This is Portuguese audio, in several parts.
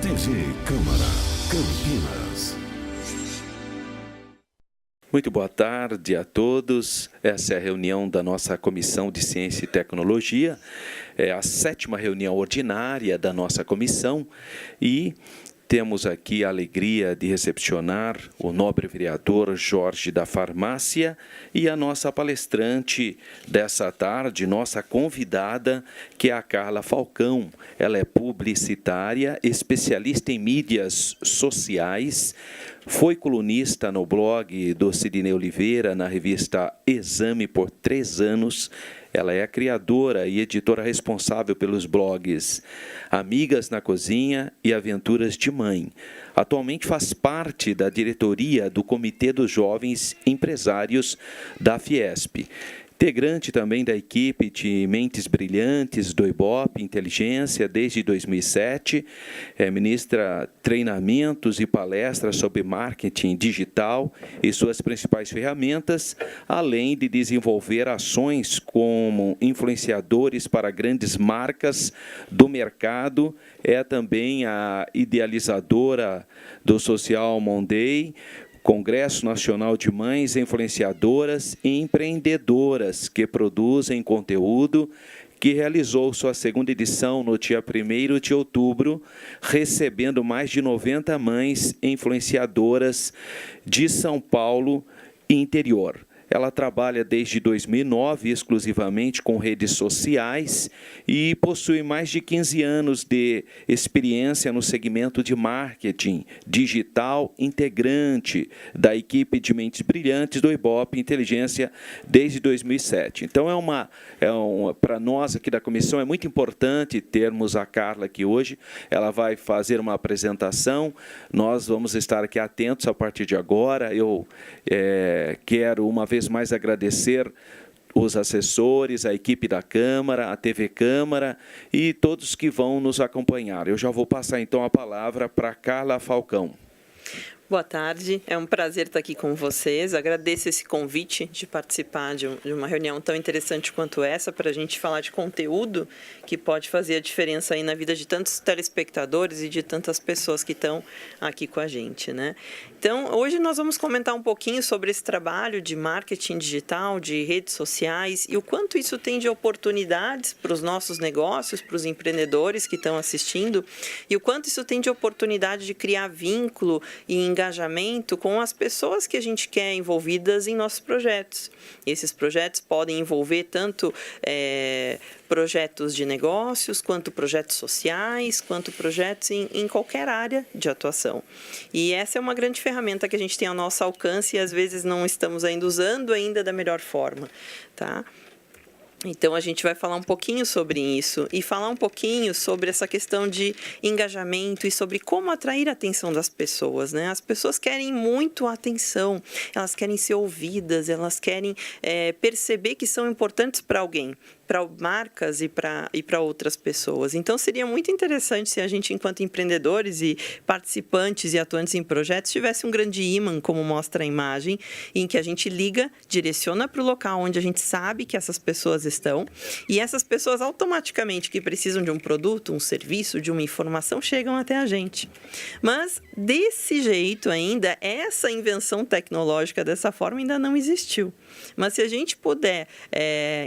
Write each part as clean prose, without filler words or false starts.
CG Câmara Campinas. Muito boa tarde a todos. Essa é a reunião da nossa Comissão de Ciência e Tecnologia. É a 7ª reunião ordinária da nossa comissão e temos aqui a alegria de recepcionar o nobre vereador Jorge da Farmácia e a nossa palestrante dessa tarde, nossa convidada, que é a Carla Falcão. Ela é publicitária, especialista em mídias sociais, foi colunista no blog do Sidney Oliveira, na revista Exame, por 3 anos. Ela é a criadora e editora responsável pelos blogs Amigas na Cozinha e Aventuras de Mãe. Atualmente faz parte da diretoria do Comitê dos Jovens Empresários da Fiesp. Integrante também da equipe de Mentes Brilhantes do Ibope Inteligência desde 2007, ministra treinamentos e palestras sobre marketing digital e suas principais ferramentas, além de desenvolver ações como influenciadores para grandes marcas do mercado. É também a idealizadora do Social Monday, Congresso Nacional de Mães Influenciadoras e Empreendedoras que produzem conteúdo, que realizou sua 2ª edição no dia 1º de outubro, recebendo mais de 90 mães influenciadoras de São Paulo e interior. Ela trabalha desde 2009 exclusivamente com redes sociais e possui mais de 15 anos de experiência no segmento de marketing digital, integrante da equipe de Mentes Brilhantes do Ibope Inteligência desde 2007. Então, para nós aqui da comissão é muito importante termos a Carla aqui hoje. Ela vai fazer uma apresentação, nós vamos estar aqui atentos a partir de agora. Eu quero uma vez mais agradecer os assessores, a equipe da Câmara, a TV Câmara e todos que vão nos acompanhar. Eu já vou passar então a palavra para Carla Falcão. Boa tarde, é um prazer estar aqui com vocês. Agradeço esse convite de participar de uma reunião tão interessante quanto essa, para a gente falar de conteúdo que pode fazer a diferença aí na vida de tantos telespectadores e de tantas pessoas que estão aqui com a gente, né? Então, hoje nós vamos comentar um pouquinho sobre esse trabalho de marketing digital, de redes sociais e o quanto isso tem de oportunidades para os nossos negócios, para os empreendedores que estão assistindo e o quanto isso tem de oportunidade de criar vínculo e engajamento com as pessoas que a gente quer envolvidas em nossos projetos. Esses projetos podem envolver tanto projetos de negócios, quanto projetos sociais, quanto projetos em qualquer área de atuação. E essa é uma grande ferramenta que a gente tem ao nosso alcance e às vezes não estamos ainda usando ainda da melhor forma, tá? Então, a gente vai falar um pouquinho sobre isso e falar um pouquinho sobre essa questão de engajamento e sobre como atrair a atenção das pessoas, né? As pessoas querem muito a atenção, elas querem ser ouvidas, elas querem perceber que são importantes para alguém, para marcas e para outras pessoas. Então, seria muito interessante se a gente, enquanto empreendedores e participantes e atuantes em projetos, tivesse um grande ímã, como mostra a imagem, em que a gente liga, direciona para o local onde a gente sabe que essas pessoas estão, e essas pessoas automaticamente que precisam de um produto, um serviço, de uma informação, chegam até a gente. Mas, desse jeito ainda, essa invenção tecnológica dessa forma ainda não existiu. Mas se a gente puder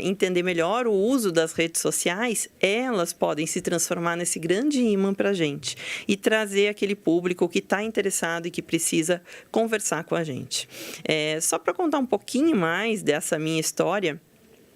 entender melhor o uso das redes sociais, elas podem se transformar nesse grande imã para a gente e trazer aquele público que está interessado e que precisa conversar com a gente. Só para contar um pouquinho mais dessa minha história,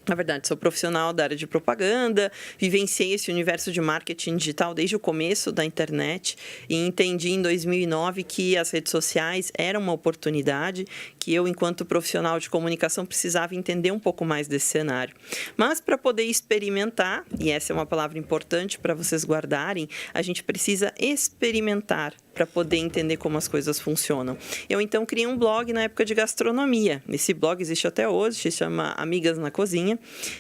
na verdade, sou profissional da área de propaganda, vivenciei esse universo de marketing digital desde o começo da internet e entendi em 2009 que as redes sociais eram uma oportunidade, que eu, enquanto profissional de comunicação, precisava entender um pouco mais desse cenário. Mas, para poder experimentar, e essa é uma palavra importante para vocês guardarem, a gente precisa experimentar para poder entender como as coisas funcionam. Eu, então, criei um blog na época de gastronomia. Esse blog existe até hoje, se chama Amigas na Cozinha.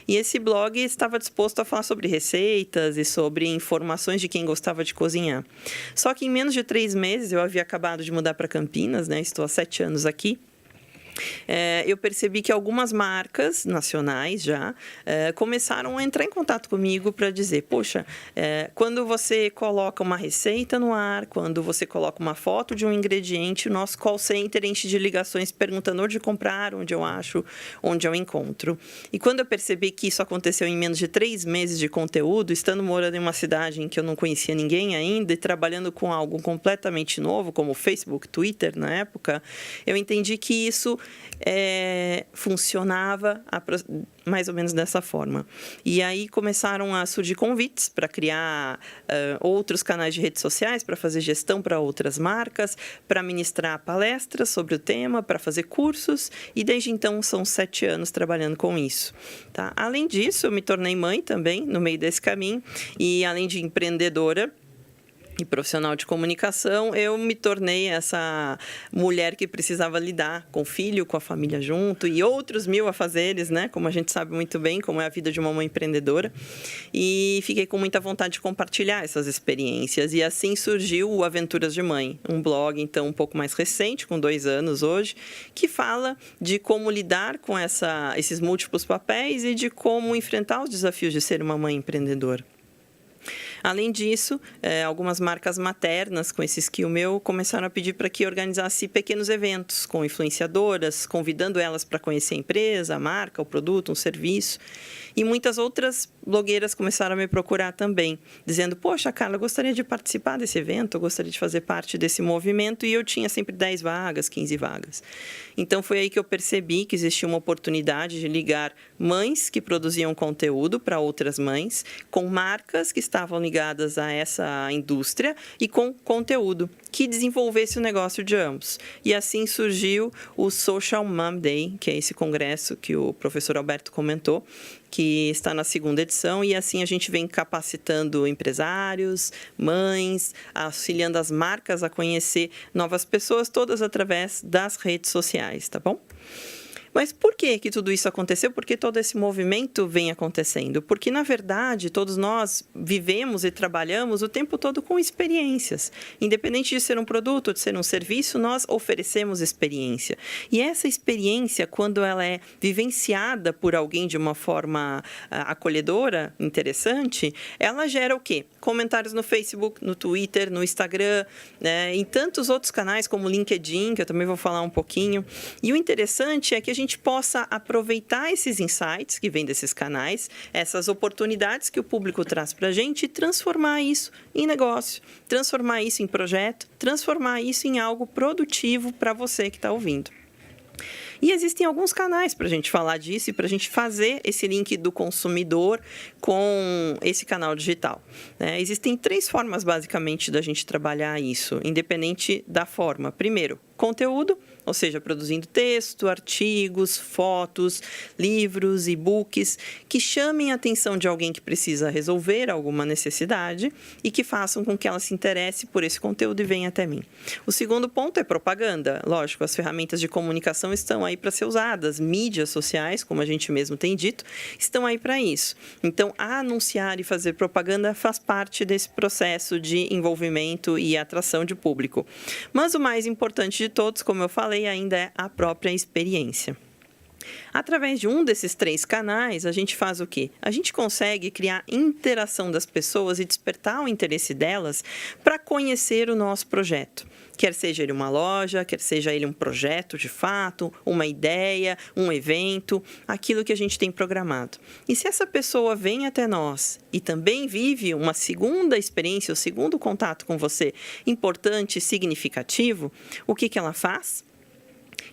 E esse blog estava disposto a falar sobre receitas e sobre informações de quem gostava de cozinhar. Só que em menos de 3 meses, eu havia acabado de mudar para Campinas, né? Estou há 7 anos aqui. Eu percebi que algumas marcas nacionais já começaram a entrar em contato comigo para dizer, poxa, quando você coloca uma receita no ar, quando você coloca uma foto de um ingrediente, o nosso call center enche de ligações perguntando onde comprar, onde eu acho, onde eu encontro. E quando eu percebi que isso aconteceu em menos de 3 meses de conteúdo, estando morando em uma cidade em que eu não conhecia ninguém ainda e trabalhando com algo completamente novo, como Facebook, Twitter na época, eu entendi que isso funcionava mais ou menos dessa forma. E aí começaram a surgir convites para criar outros canais de redes sociais, para fazer gestão para outras marcas, para ministrar palestras sobre o tema, para fazer cursos, e desde então são 7 anos trabalhando com isso. Tá? Além disso, eu me tornei mãe também, no meio desse caminho, e além de empreendedora e profissional de comunicação, eu me tornei essa mulher que precisava lidar com o filho, com a família junto e outros 1000 afazeres, né? Como a gente sabe muito bem, como é a vida de uma mãe empreendedora. E fiquei com muita vontade de compartilhar essas experiências. E assim surgiu o Aventuras de Mãe, um blog, então, um pouco mais recente, com 2 anos hoje, que fala de como lidar com esses múltiplos papéis e de como enfrentar os desafios de ser uma mãe empreendedora. Além disso, algumas marcas maternas com esse skill meu começaram a pedir para que organizasse pequenos eventos com influenciadoras, convidando elas para conhecer a empresa, a marca, o produto, um serviço. E muitas outras blogueiras começaram a me procurar também, dizendo, poxa, Carla, eu gostaria de participar desse evento, eu gostaria de fazer parte desse movimento, e eu tinha sempre 10 vagas, 15 vagas. Então, foi aí que eu percebi que existia uma oportunidade de ligar mães que produziam conteúdo para outras mães, com marcas que estavam ligadas a essa indústria e com conteúdo que desenvolvesse o negócio de ambos. E assim surgiu o Social Mom Day, que é esse congresso que o professor Alberto comentou, que está na 2ª edição, e assim a gente vem capacitando empresários, mães, auxiliando as marcas a conhecer novas pessoas, todas através das redes sociais, tá bom? Mas por que tudo isso aconteceu? Por que todo esse movimento vem acontecendo? Porque, na verdade, todos nós vivemos e trabalhamos o tempo todo com experiências. Independente de ser um produto ou de ser um serviço, nós oferecemos experiência. E essa experiência, quando ela é vivenciada por alguém de uma forma acolhedora, interessante, ela gera o quê? Comentários no Facebook, no Twitter, no Instagram, né? Em tantos outros canais, como o LinkedIn, que eu também vou falar um pouquinho. E o interessante é que a gente possa aproveitar esses insights que vêm desses canais, essas oportunidades que o público traz para a gente e transformar isso em negócio, transformar isso em projeto, transformar isso em algo produtivo para você que está ouvindo. E existem alguns canais para a gente falar disso e para a gente fazer esse link do consumidor com esse canal digital, né? Existem 3 formas, basicamente, da gente trabalhar isso, independente da forma. Primeiro, conteúdo, ou seja, produzindo texto, artigos, fotos, livros, e-books, que chamem a atenção de alguém que precisa resolver alguma necessidade e que façam com que ela se interesse por esse conteúdo e venha até mim. O segundo ponto é propaganda. Lógico, as ferramentas de comunicação estão aí para ser usadas. Mídias sociais, como a gente mesmo tem dito, estão aí para isso. Então, anunciar e fazer propaganda faz parte desse processo de envolvimento e atração de público. Mas o mais importante de todos, como eu falei, ainda é a própria experiência. Através de um desses 3 canais, a gente faz o quê? A gente consegue criar interação das pessoas e despertar o interesse delas para conhecer o nosso projeto. Quer seja ele uma loja, quer seja ele um projeto de fato, uma ideia, um evento, aquilo que a gente tem programado. E se essa pessoa vem até nós e também vive uma segunda experiência, o segundo contato com você importante e significativo, o que ela faz?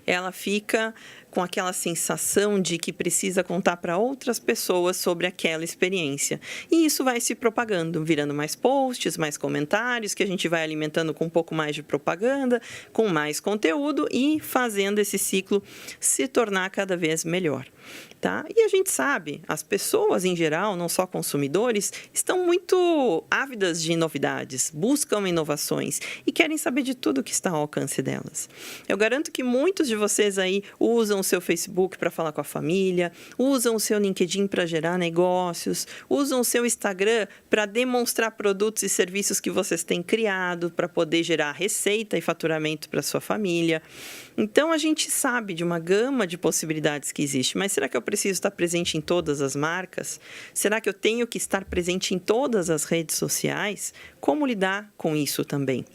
Ela fica com aquela sensação de que precisa contar para outras pessoas sobre aquela experiência. E isso vai se propagando, virando mais posts, mais comentários, que a gente vai alimentando com um pouco mais de propaganda, com mais conteúdo e fazendo esse ciclo se tornar cada vez melhor. Tá? E a gente sabe, as pessoas em geral, não só consumidores, estão muito ávidas de novidades, buscam inovações e querem saber de tudo que está ao alcance delas. Eu garanto que muitos de vocês aí usam o seu Facebook para falar com a família, usam o seu LinkedIn para gerar negócios, usam o seu Instagram para demonstrar produtos e serviços que vocês têm criado, para poder gerar receita e faturamento para sua família. Então, a gente sabe de uma gama de possibilidades que existe, mas será que eu preciso estar presente em todas as marcas? Será que eu tenho que estar presente em todas as redes sociais? Como lidar com isso também?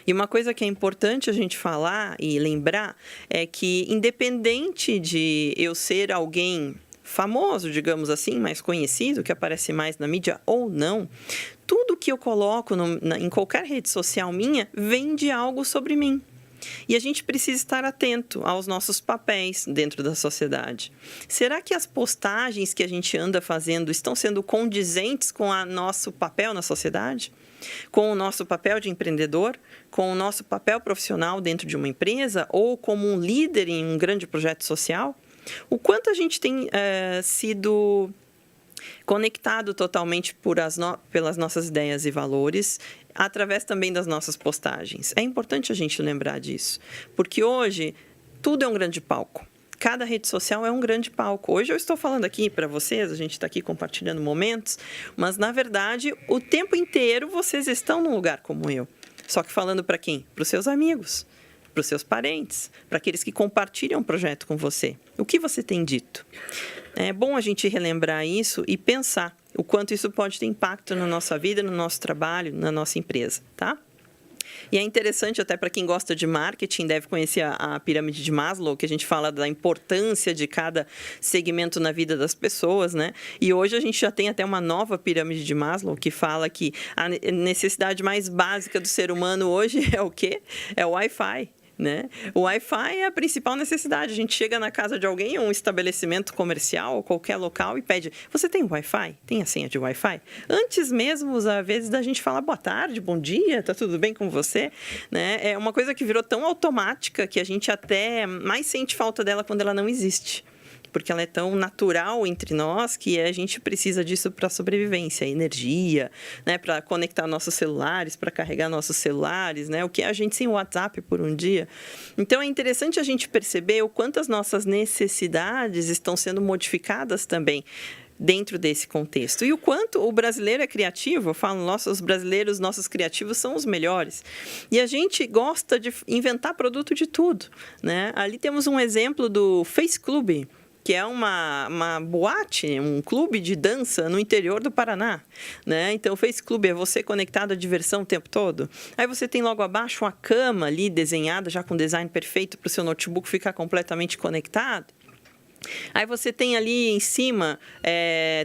E uma coisa que é importante a gente falar e lembrar é que, independente de eu ser alguém famoso, digamos assim, mais conhecido, que aparece mais na mídia ou não, tudo que eu coloco em qualquer rede social minha vem de algo sobre mim. E a gente precisa estar atento aos nossos papéis dentro da sociedade. Será que as postagens que a gente anda fazendo estão sendo condizentes com o nosso papel na sociedade? Com o nosso papel de empreendedor? Com o nosso papel profissional dentro de uma empresa? Ou como um líder em um grande projeto social? O quanto a gente tem sido conectado totalmente pelas nossas ideias e valores, através também das nossas postagens. É importante a gente lembrar disso, porque hoje tudo é um grande palco. Cada rede social é um grande palco. Hoje eu estou falando aqui para vocês, a gente está aqui compartilhando momentos, mas, na verdade, o tempo inteiro vocês estão num lugar como eu. Só que falando para quem? Para os seus amigos, para os seus parentes, para aqueles que compartilham o projeto com você. O que você tem dito? É bom a gente relembrar isso e pensar o quanto isso pode ter impacto na nossa vida, no nosso trabalho, na nossa empresa, tá? E é interessante, até para quem gosta de marketing, deve conhecer a pirâmide de Maslow, que a gente fala da importância de cada segmento na vida das pessoas, né? E hoje a gente já tem até uma nova pirâmide de Maslow, que fala que a necessidade mais básica do ser humano hoje é o quê? É o Wi-Fi. Né? O Wi-Fi é a principal necessidade. A gente chega na casa de alguém, um estabelecimento comercial ou qualquer local e pede: você tem Wi-Fi? Tem a senha de Wi-Fi? Antes mesmo, às vezes, da gente falar boa tarde, bom dia, tá tudo bem com você? Né? É uma coisa que virou tão automática que a gente até mais sente falta dela quando ela não existe. Porque ela é tão natural entre nós que a gente precisa disso para a sobrevivência, energia, né? Para conectar nossos celulares, para carregar nossos celulares, né? O que é a gente sem o WhatsApp por um dia. Então, é interessante a gente perceber o quanto as nossas necessidades estão sendo modificadas também dentro desse contexto. E o quanto o brasileiro é criativo. Eu falo, os brasileiros, nossos criativos são os melhores. E a gente gosta de inventar produto de tudo, né? Ali temos um exemplo do Face Club, que é uma boate, um clube de dança no interior do Paraná, né? Então, o Face Club é você conectado à diversão o tempo todo. Aí você tem logo abaixo uma cama ali desenhada, já com design perfeito para o seu notebook ficar completamente conectado. Aí você tem ali em cima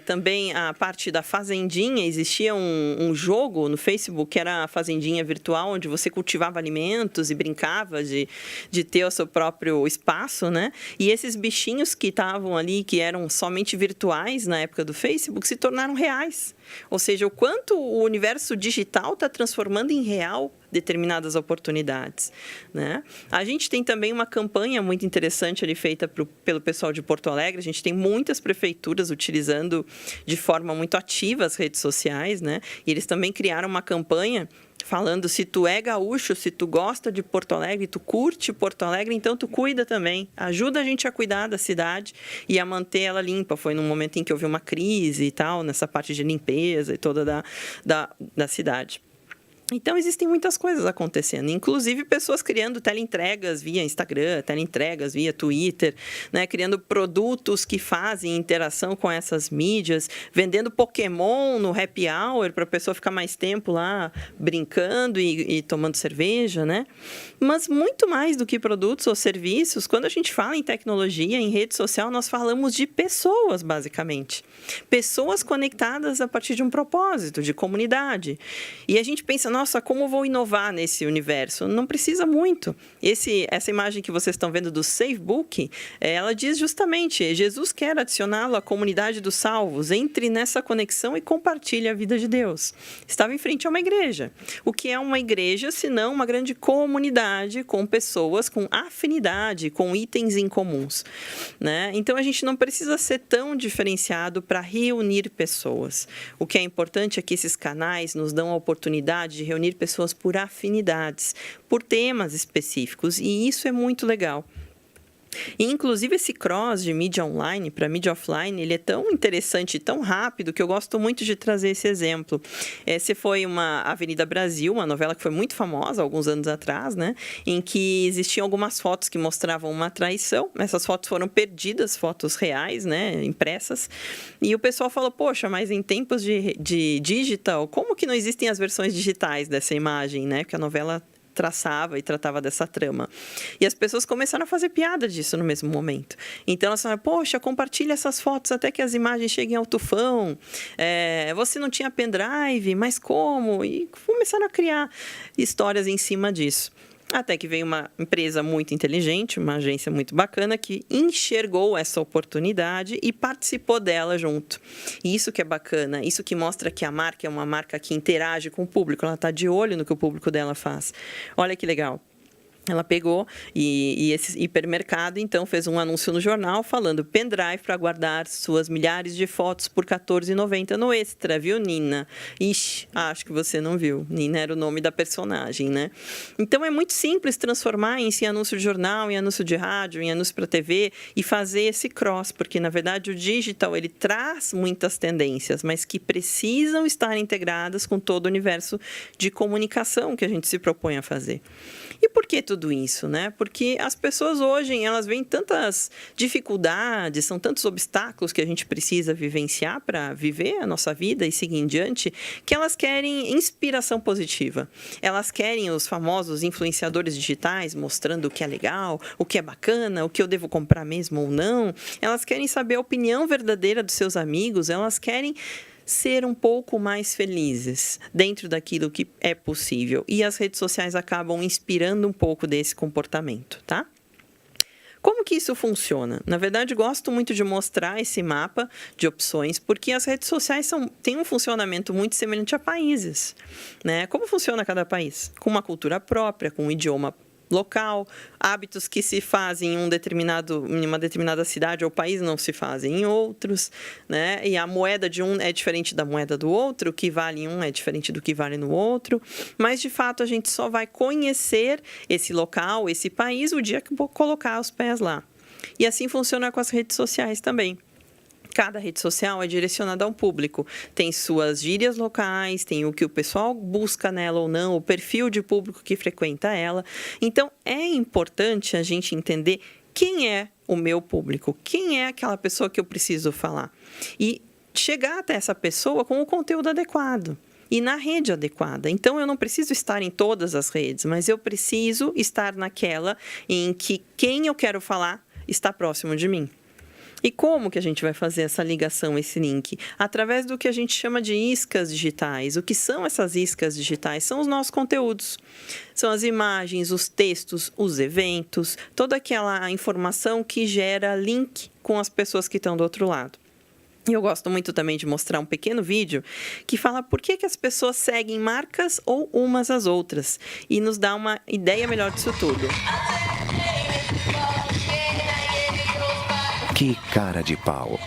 também a parte da fazendinha. Existia um jogo no Facebook que era a fazendinha virtual, onde você cultivava alimentos e brincava de ter o seu próprio espaço, né? E esses bichinhos que estavam ali, que eram somente virtuais na época do Facebook, se tornaram reais. Ou seja, o quanto o universo digital está transformando em real determinadas oportunidades, né? A gente tem também uma campanha muito interessante ali feita pelo pessoal de Porto Alegre. A gente tem muitas prefeituras utilizando de forma muito ativa as redes sociais, né? E eles também criaram uma campanha falando: se tu é gaúcho, se tu gosta de Porto Alegre, tu curte Porto Alegre, então tu cuida também. Ajuda a gente a cuidar da cidade e a manter ela limpa. Foi num momento em que houve uma crise e tal, nessa parte de limpeza e toda da cidade. Então, existem muitas coisas acontecendo, inclusive pessoas criando teleentregas via Instagram, teleentregas via Twitter, né? Criando produtos que fazem interação com essas mídias, vendendo Pokémon no happy hour para a pessoa ficar mais tempo lá brincando e tomando cerveja, né? Mas muito mais do que produtos ou serviços, quando a gente fala em tecnologia, em rede social, nós falamos de pessoas, basicamente. Pessoas conectadas a partir de um propósito, de comunidade. E a gente pensa: nossa, como vou inovar nesse universo? Não precisa muito. Essa imagem que vocês estão vendo do SafeBook, ela diz justamente: Jesus quer adicioná-lo à comunidade dos salvos. Entre nessa conexão e compartilhe a vida de Deus. Estava em frente a uma igreja. O que é uma igreja, senão uma grande comunidade com pessoas com afinidade, com itens em comuns, né? Então, a gente não precisa ser tão diferenciado para reunir pessoas. O que é importante é que esses canais nos dão a oportunidade de reunir pessoas por afinidades, por temas específicos, e isso é muito legal. E, inclusive, esse cross de mídia online para mídia offline, ele é tão interessante e tão rápido que eu gosto muito de trazer esse exemplo. Esse foi uma Avenida Brasil, uma novela que foi muito famosa alguns anos atrás, né? Em que existiam algumas fotos que mostravam uma traição. Essas fotos foram perdidas, fotos reais, né? Impressas. E o pessoal falou, poxa, mas em tempos de digital, como que não existem as versões digitais dessa imagem, né? Porque a novela traçava e tratava dessa trama. E as pessoas começaram a fazer piada disso no mesmo momento. Então, elas falaram, poxa, compartilha essas fotos até que as imagens cheguem ao tufão. Você não tinha pendrive, mas como? E começaram a criar histórias em cima disso. Até que veio uma empresa muito inteligente, uma agência muito bacana, que enxergou essa oportunidade e participou dela junto. E isso que é bacana, isso que mostra que a marca é uma marca que interage com o público, ela está de olho no que o público dela faz. Olha que legal. Ela pegou e esse hipermercado, então, fez um anúncio no jornal falando pendrive para guardar suas milhares de fotos por R$14,90 no Extra, viu, Nina? Ixi, acho que você não viu. Nina era o nome da personagem, né? Então, é muito simples transformar isso em anúncio de jornal, em anúncio de rádio, em anúncio para TV e fazer esse cross, porque, na verdade, o digital, ele traz muitas tendências, mas que precisam estar integradas com todo o universo de comunicação que a gente se propõe a fazer. E por que tudo isso, né? Porque as pessoas hoje, elas veem tantas dificuldades, são tantos obstáculos que a gente precisa vivenciar para viver a nossa vida e seguir em diante, que elas querem inspiração positiva. Elas querem os famosos influenciadores digitais mostrando o que é legal, o que é bacana, o que eu devo comprar mesmo ou não. Elas querem saber a opinião verdadeira dos seus amigos, elas querem ser um pouco mais felizes dentro daquilo que é possível. E as redes sociais acabam inspirando um pouco desse comportamento, tá? Como que isso funciona? Na verdade, gosto muito de mostrar esse mapa de opções, porque as redes sociais têm um funcionamento muito semelhante a países, né? Como funciona cada país? Com uma cultura própria, com um idioma local, hábitos que se fazem em uma determinada cidade ou país não se fazem em outros, né? E a moeda de um é diferente da moeda do outro, o que vale em um é diferente do que vale no outro, mas de fato a gente só vai conhecer esse local, esse país, o dia que vou colocar os pés lá. E assim funciona com as redes sociais também. Cada rede social é direcionada a um público. Tem suas gírias locais, tem o que o pessoal busca nela ou não, o perfil de público que frequenta ela. Então, é importante a gente entender quem é o meu público, quem é aquela pessoa que eu preciso falar. E chegar até essa pessoa com o conteúdo adequado. E na rede adequada. Então, eu não preciso estar em todas as redes, mas eu preciso estar naquela em que quem eu quero falar está próximo de mim. E como que a gente vai fazer essa ligação, esse link? Através do que a gente chama de iscas digitais. O que são essas iscas digitais? São os nossos conteúdos. São as imagens, os textos, os eventos, toda aquela informação que gera link com as pessoas que estão do outro lado. E eu gosto muito também de mostrar um pequeno vídeo que fala por que as pessoas seguem marcas ou umas às outras. E nos dá uma ideia melhor disso tudo. Que cara de pau.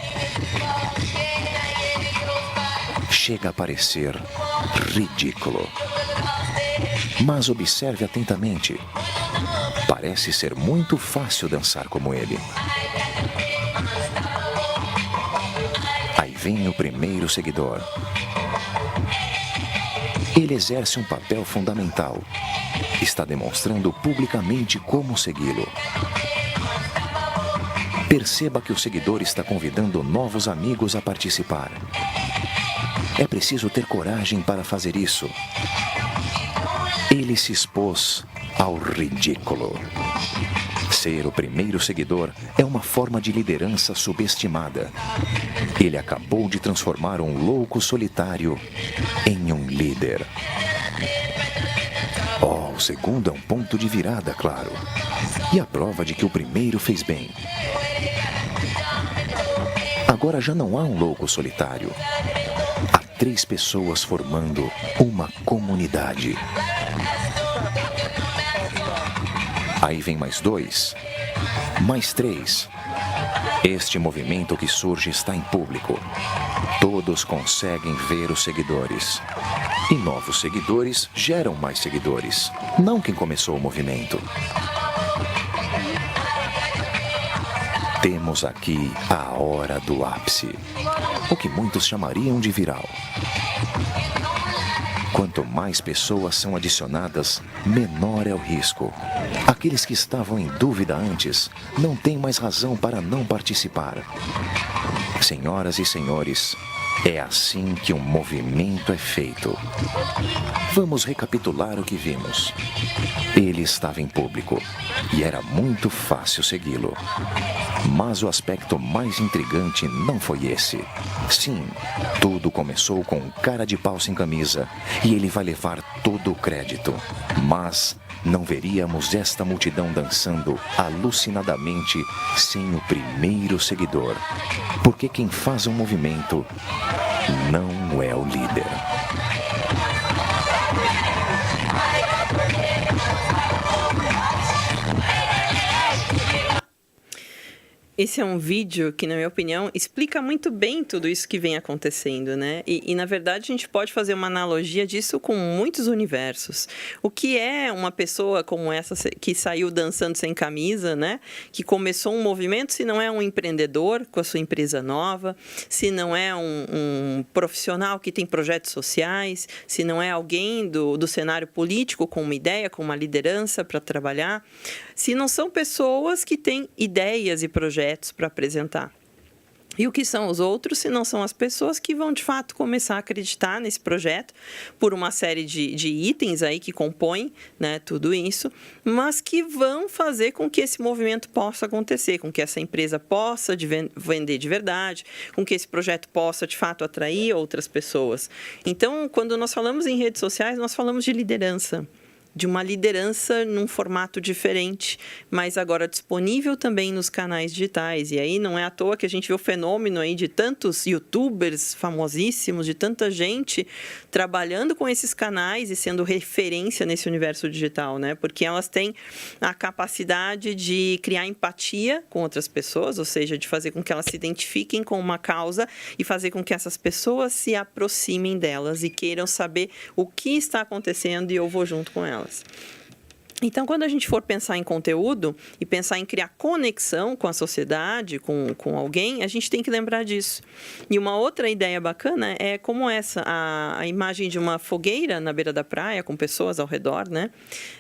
Chega a parecer ridículo. Mas observe atentamente. Parece ser muito fácil dançar como ele. Aí vem o primeiro seguidor. Ele exerce um papel fundamental. Está demonstrando publicamente como segui-lo. Perceba que o seguidor está convidando novos amigos a participar. É preciso ter coragem para fazer isso. Ele se expôs ao ridículo. Ser o primeiro seguidor é uma forma de liderança subestimada. Ele acabou de transformar um louco solitário em um líder. O segundo é um ponto de virada, claro. E a prova de que o primeiro fez bem. Agora já não há um louco solitário. Há 3 pessoas formando uma comunidade. Aí vem mais 2, mais 3. Este movimento que surge está em público. Todos conseguem ver os seguidores. E novos seguidores geram mais seguidores, não quem começou o movimento. Temos aqui a hora do ápice, o que muitos chamariam de viral. Quanto mais pessoas são adicionadas, menor é o risco. Aqueles que estavam em dúvida antes não têm mais razão para não participar. Senhoras e senhores, é assim que um movimento é feito. Vamos recapitular o que vimos. Ele estava em público e era muito fácil segui-lo. Mas o aspecto mais intrigante não foi esse. Sim, tudo começou com um cara de pau sem camisa e ele vai levar todo o crédito. Mas não veríamos esta multidão dançando alucinadamente sem o primeiro seguidor. Porque quem faz um movimento não é o líder. Esse é um vídeo que, na minha opinião, explica muito bem tudo isso que vem acontecendo, né? E, na verdade, a gente pode fazer uma analogia disso com muitos universos. O que é uma pessoa como essa que saiu dançando sem camisa, né? Que começou um movimento, se não é um empreendedor com a sua empresa nova, se não é um profissional que tem projetos sociais, se não é alguém do cenário político com uma ideia, com uma liderança para trabalhar, se não são pessoas que têm ideias e projetos para apresentar. E o que são os outros, se não são as pessoas que vão, de fato, começar a acreditar nesse projeto por uma série de itens aí que compõem, né, tudo isso, mas que vão fazer com que esse movimento possa acontecer, com que essa empresa possa vender de verdade, com que esse projeto possa, de fato, atrair outras pessoas. Então, quando nós falamos em redes sociais, nós falamos de liderança. De uma liderança num formato diferente, mas agora disponível também nos canais digitais. E aí não é à toa que a gente vê o fenômeno aí de tantos youtubers famosíssimos, de tanta gente trabalhando com esses canais e sendo referência nesse universo digital, né? Porque elas têm a capacidade de criar empatia com outras pessoas, ou seja, de fazer com que elas se identifiquem com uma causa e fazer com que essas pessoas se aproximem delas e queiram saber o que está acontecendo e eu vou junto com elas. Então, quando a gente for pensar em conteúdo e pensar em criar conexão com a sociedade, com alguém, a gente tem que lembrar disso. E uma outra ideia bacana é como essa, a imagem de uma fogueira na beira da praia, com pessoas ao redor, né?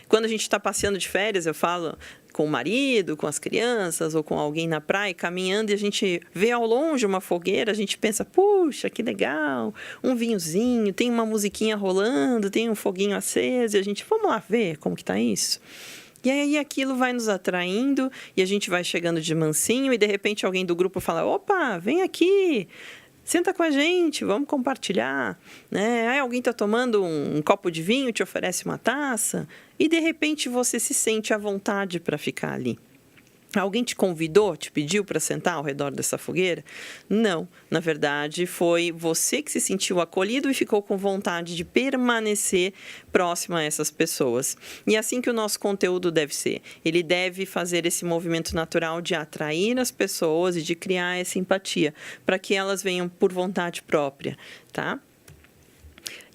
Quando a gente está passeando de férias, eu falo com o marido, com as crianças ou com alguém na praia, caminhando, e a gente vê ao longe uma fogueira, a gente pensa, puxa, que legal, um vinhozinho, tem uma musiquinha rolando, tem um foguinho aceso, e a gente, vamos lá ver como que tá isso. E aí aquilo vai nos atraindo, e a gente vai chegando de mansinho, e de repente alguém do grupo fala, opa, vem aqui, senta com a gente, vamos compartilhar, né? Aí alguém está tomando um copo de vinho, te oferece uma taça, e de repente você se sente à vontade para ficar ali. Alguém te convidou, te pediu para sentar ao redor dessa fogueira? Não, na verdade foi você que se sentiu acolhido e ficou com vontade de permanecer próximo a essas pessoas. E é assim que o nosso conteúdo deve ser. Ele deve fazer esse movimento natural de atrair as pessoas e de criar essa empatia, para que elas venham por vontade própria, tá?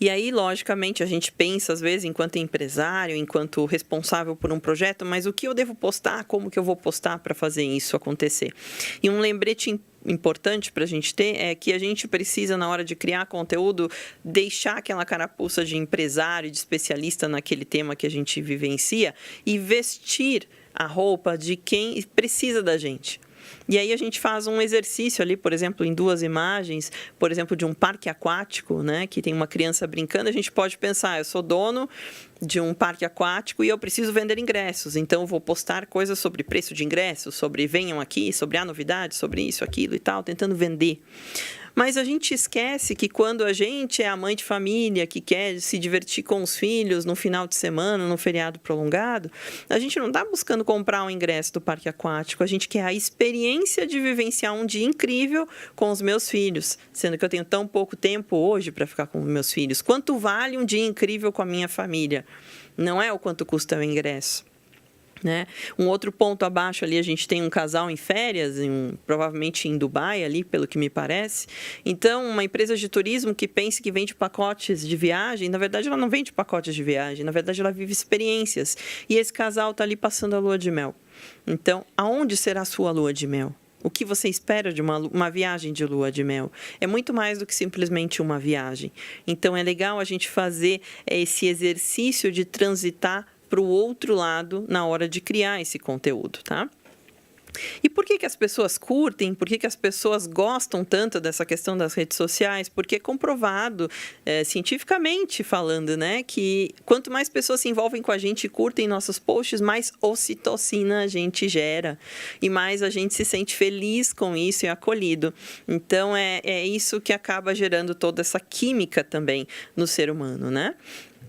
E aí, logicamente, a gente pensa, às vezes, enquanto empresário, enquanto responsável por um projeto, mas o que eu devo postar, como que eu vou postar para fazer isso acontecer? E um lembrete importante para a gente ter é que a gente precisa, na hora de criar conteúdo, deixar aquela carapuça de empresário, de especialista naquele tema que a gente vivencia e vestir a roupa de quem precisa da gente. E aí a gente faz um exercício ali, por exemplo, em 2 imagens, por exemplo, de um parque aquático, né, que tem uma criança brincando, a gente pode pensar, eu sou dono de um parque aquático e eu preciso vender ingressos, então eu vou postar coisas sobre preço de ingressos, sobre venham aqui, sobre a novidade, sobre isso, aquilo e tal, tentando vender. Mas a gente esquece que quando a gente é a mãe de família que quer se divertir com os filhos no final de semana, no feriado prolongado, a gente não está buscando comprar um ingresso do parque aquático, a gente quer a experiência de vivenciar um dia incrível com os meus filhos, sendo que eu tenho tão pouco tempo hoje para ficar com meus filhos. Quanto vale um dia incrível com a minha família? Não é o quanto custa o ingresso. Né? Um outro ponto abaixo ali, a gente tem um casal em férias, provavelmente em Dubai, ali, pelo que me parece. Então, uma empresa de turismo que pense que vende pacotes de viagem, na verdade, ela não vende pacotes de viagem, na verdade, ela vive experiências. E esse casal está ali passando a lua de mel. Então, aonde será a sua lua de mel? O que você espera de uma viagem de lua de mel? É muito mais do que simplesmente uma viagem. Então, é legal a gente fazer esse exercício de transitar para o outro lado na hora de criar esse conteúdo, tá? E por que as pessoas curtem? Por que as pessoas gostam tanto dessa questão das redes sociais? Porque é comprovado, cientificamente falando, né, que quanto mais pessoas se envolvem com a gente e curtem nossos posts, mais ocitocina a gente gera e mais a gente se sente feliz com isso e acolhido. Então, é isso que acaba gerando toda essa química também no ser humano, né?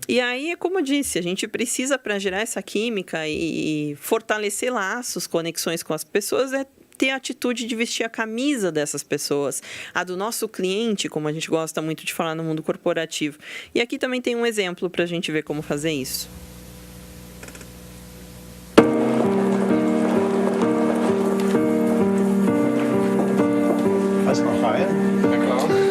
E aí, como eu disse, a gente precisa, para gerar essa química e fortalecer laços, conexões com as pessoas, ter a atitude de vestir a camisa dessas pessoas, a do nosso cliente, como a gente gosta muito de falar no mundo corporativo. E aqui também tem um exemplo para a gente ver como fazer isso. Faz uma faia? É claro.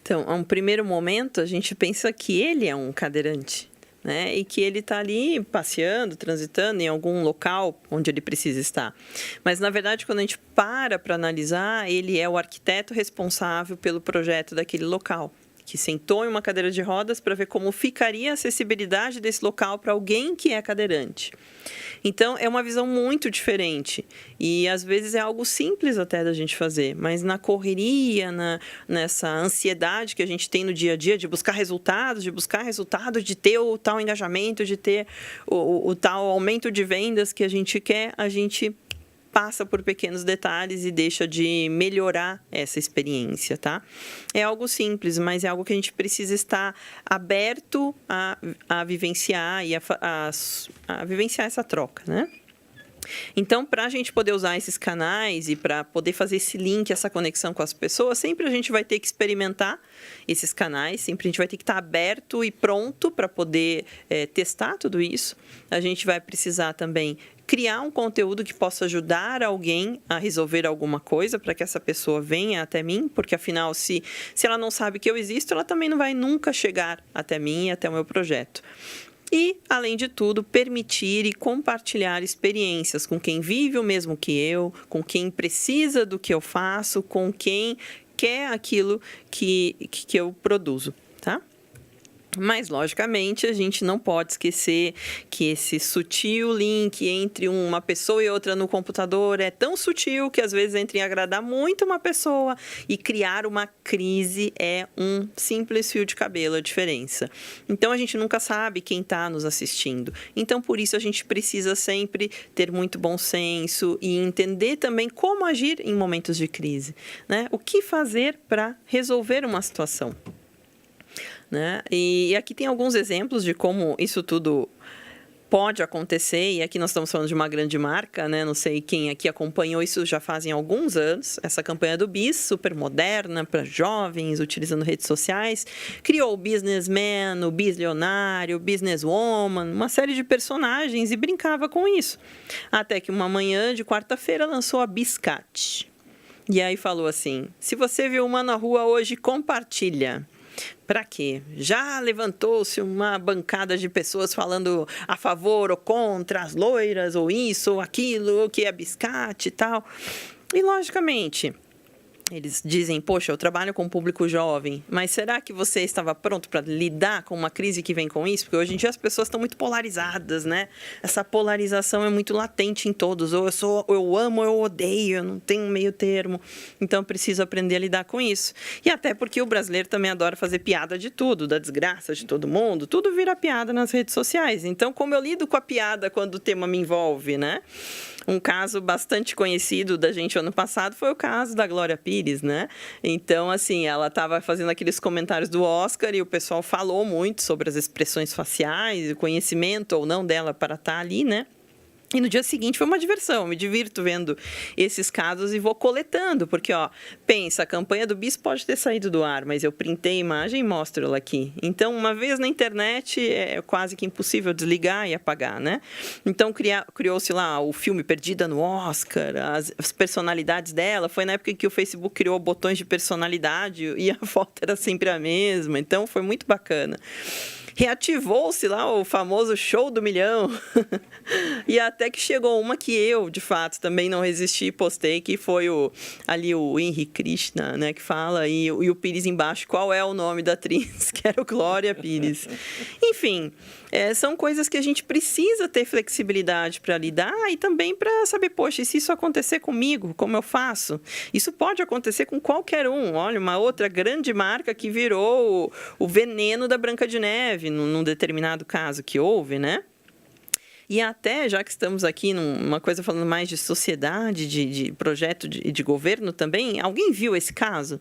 Então, a um primeiro momento, a gente pensa que ele é um cadeirante, né? E que ele está ali passeando, transitando em algum local onde ele precisa estar. Mas, na verdade, quando a gente para analisar, ele é o arquiteto responsável pelo projeto daquele local, que sentou em uma cadeira de rodas para ver como ficaria a acessibilidade desse local para alguém que é cadeirante. Então, é uma visão muito diferente e, às vezes, é algo simples até da gente fazer, mas na correria, nessa ansiedade que a gente tem no dia a dia de buscar resultados, de ter o tal engajamento, de ter o tal aumento de vendas que a gente quer, a gente passa por pequenos detalhes e deixa de melhorar essa experiência, tá? É algo simples, mas é algo que a gente precisa estar aberto a vivenciar e a vivenciar essa troca, né? Então, para a gente poder usar esses canais e para poder fazer esse link, essa conexão com as pessoas, sempre a gente vai ter que experimentar esses canais, sempre a gente vai ter que estar aberto e pronto para poder testar tudo isso. A gente vai precisar também criar um conteúdo que possa ajudar alguém a resolver alguma coisa para que essa pessoa venha até mim, porque afinal, se ela não sabe que eu existo, ela também não vai nunca chegar até mim e até o meu projeto. E, além de tudo, permitir e compartilhar experiências com quem vive o mesmo que eu, com quem precisa do que eu faço, com quem quer aquilo que eu produzo, tá? Mas, logicamente, a gente não pode esquecer que esse sutil link entre uma pessoa e outra no computador é tão sutil que, às vezes, entre agradar muito uma pessoa e criar uma crise é um simples fio de cabelo a diferença. Então, a gente nunca sabe quem está nos assistindo. Então, por isso, a gente precisa sempre ter muito bom senso e entender também como agir em momentos de crise, né? O que fazer para resolver uma situação. Né? E aqui tem alguns exemplos de como isso tudo pode acontecer, e aqui nós estamos falando de uma grande marca, né? Não sei quem aqui acompanhou isso já fazem alguns anos, essa campanha do BIS, super moderna, para jovens, utilizando redes sociais, criou o businessman, o bilionário, o businesswoman, uma série de personagens e brincava com isso. Até que uma manhã de quarta-feira lançou a Biscate. E aí falou assim, se você viu uma na rua hoje, compartilha. Para quê? Já levantou-se uma bancada de pessoas falando a favor ou contra as loiras, ou isso, ou aquilo, o que é biscate e tal. E, logicamente, eles dizem, poxa, eu trabalho com um público jovem, mas será que você estava pronto para lidar com uma crise que vem com isso? Porque hoje em dia as pessoas estão muito polarizadas, né? Essa polarização é muito latente em todos. Ou eu amo ou eu odeio, eu não tenho um meio termo. Então, eu preciso aprender a lidar com isso. E até porque o brasileiro também adora fazer piada de tudo, da desgraça de todo mundo. Tudo vira piada nas redes sociais. Então, como eu lido com a piada quando o tema me envolve, né? Um caso bastante conhecido da gente ano passado foi o caso da Glória Pires, Pires, né? Então, assim, ela estava fazendo aqueles comentários do Oscar e o pessoal falou muito sobre as expressões faciais, o conhecimento ou não dela para estar ali, né? E no dia seguinte foi uma diversão, eu me divirto vendo esses casos e vou coletando, porque, ó, pensa, a campanha do BIS pode ter saído do ar, mas eu printei a imagem e mostro ela aqui. Então, uma vez na internet, é quase que impossível desligar e apagar, né? Então, criou-se lá o filme Perdida no Oscar, as personalidades dela, foi na época que o Facebook criou botões de personalidade e a foto era sempre a mesma, então foi muito bacana. Reativou-se lá o famoso show do milhão. E até que chegou uma que eu, de fato, também não resisti e postei, que foi o Henrique Krishna, né, que fala, e o Pires embaixo, qual é o nome da atriz, que era o Glória Pires. Enfim, são coisas que a gente precisa ter flexibilidade para lidar e também para saber, poxa, e se isso acontecer comigo, como eu faço? Isso pode acontecer com qualquer um. Olha, uma outra grande marca que virou o veneno da Branca de Neve, num determinado caso que houve, né? E até, já que estamos aqui numa coisa falando mais de sociedade, de projeto de governo também, alguém viu esse caso?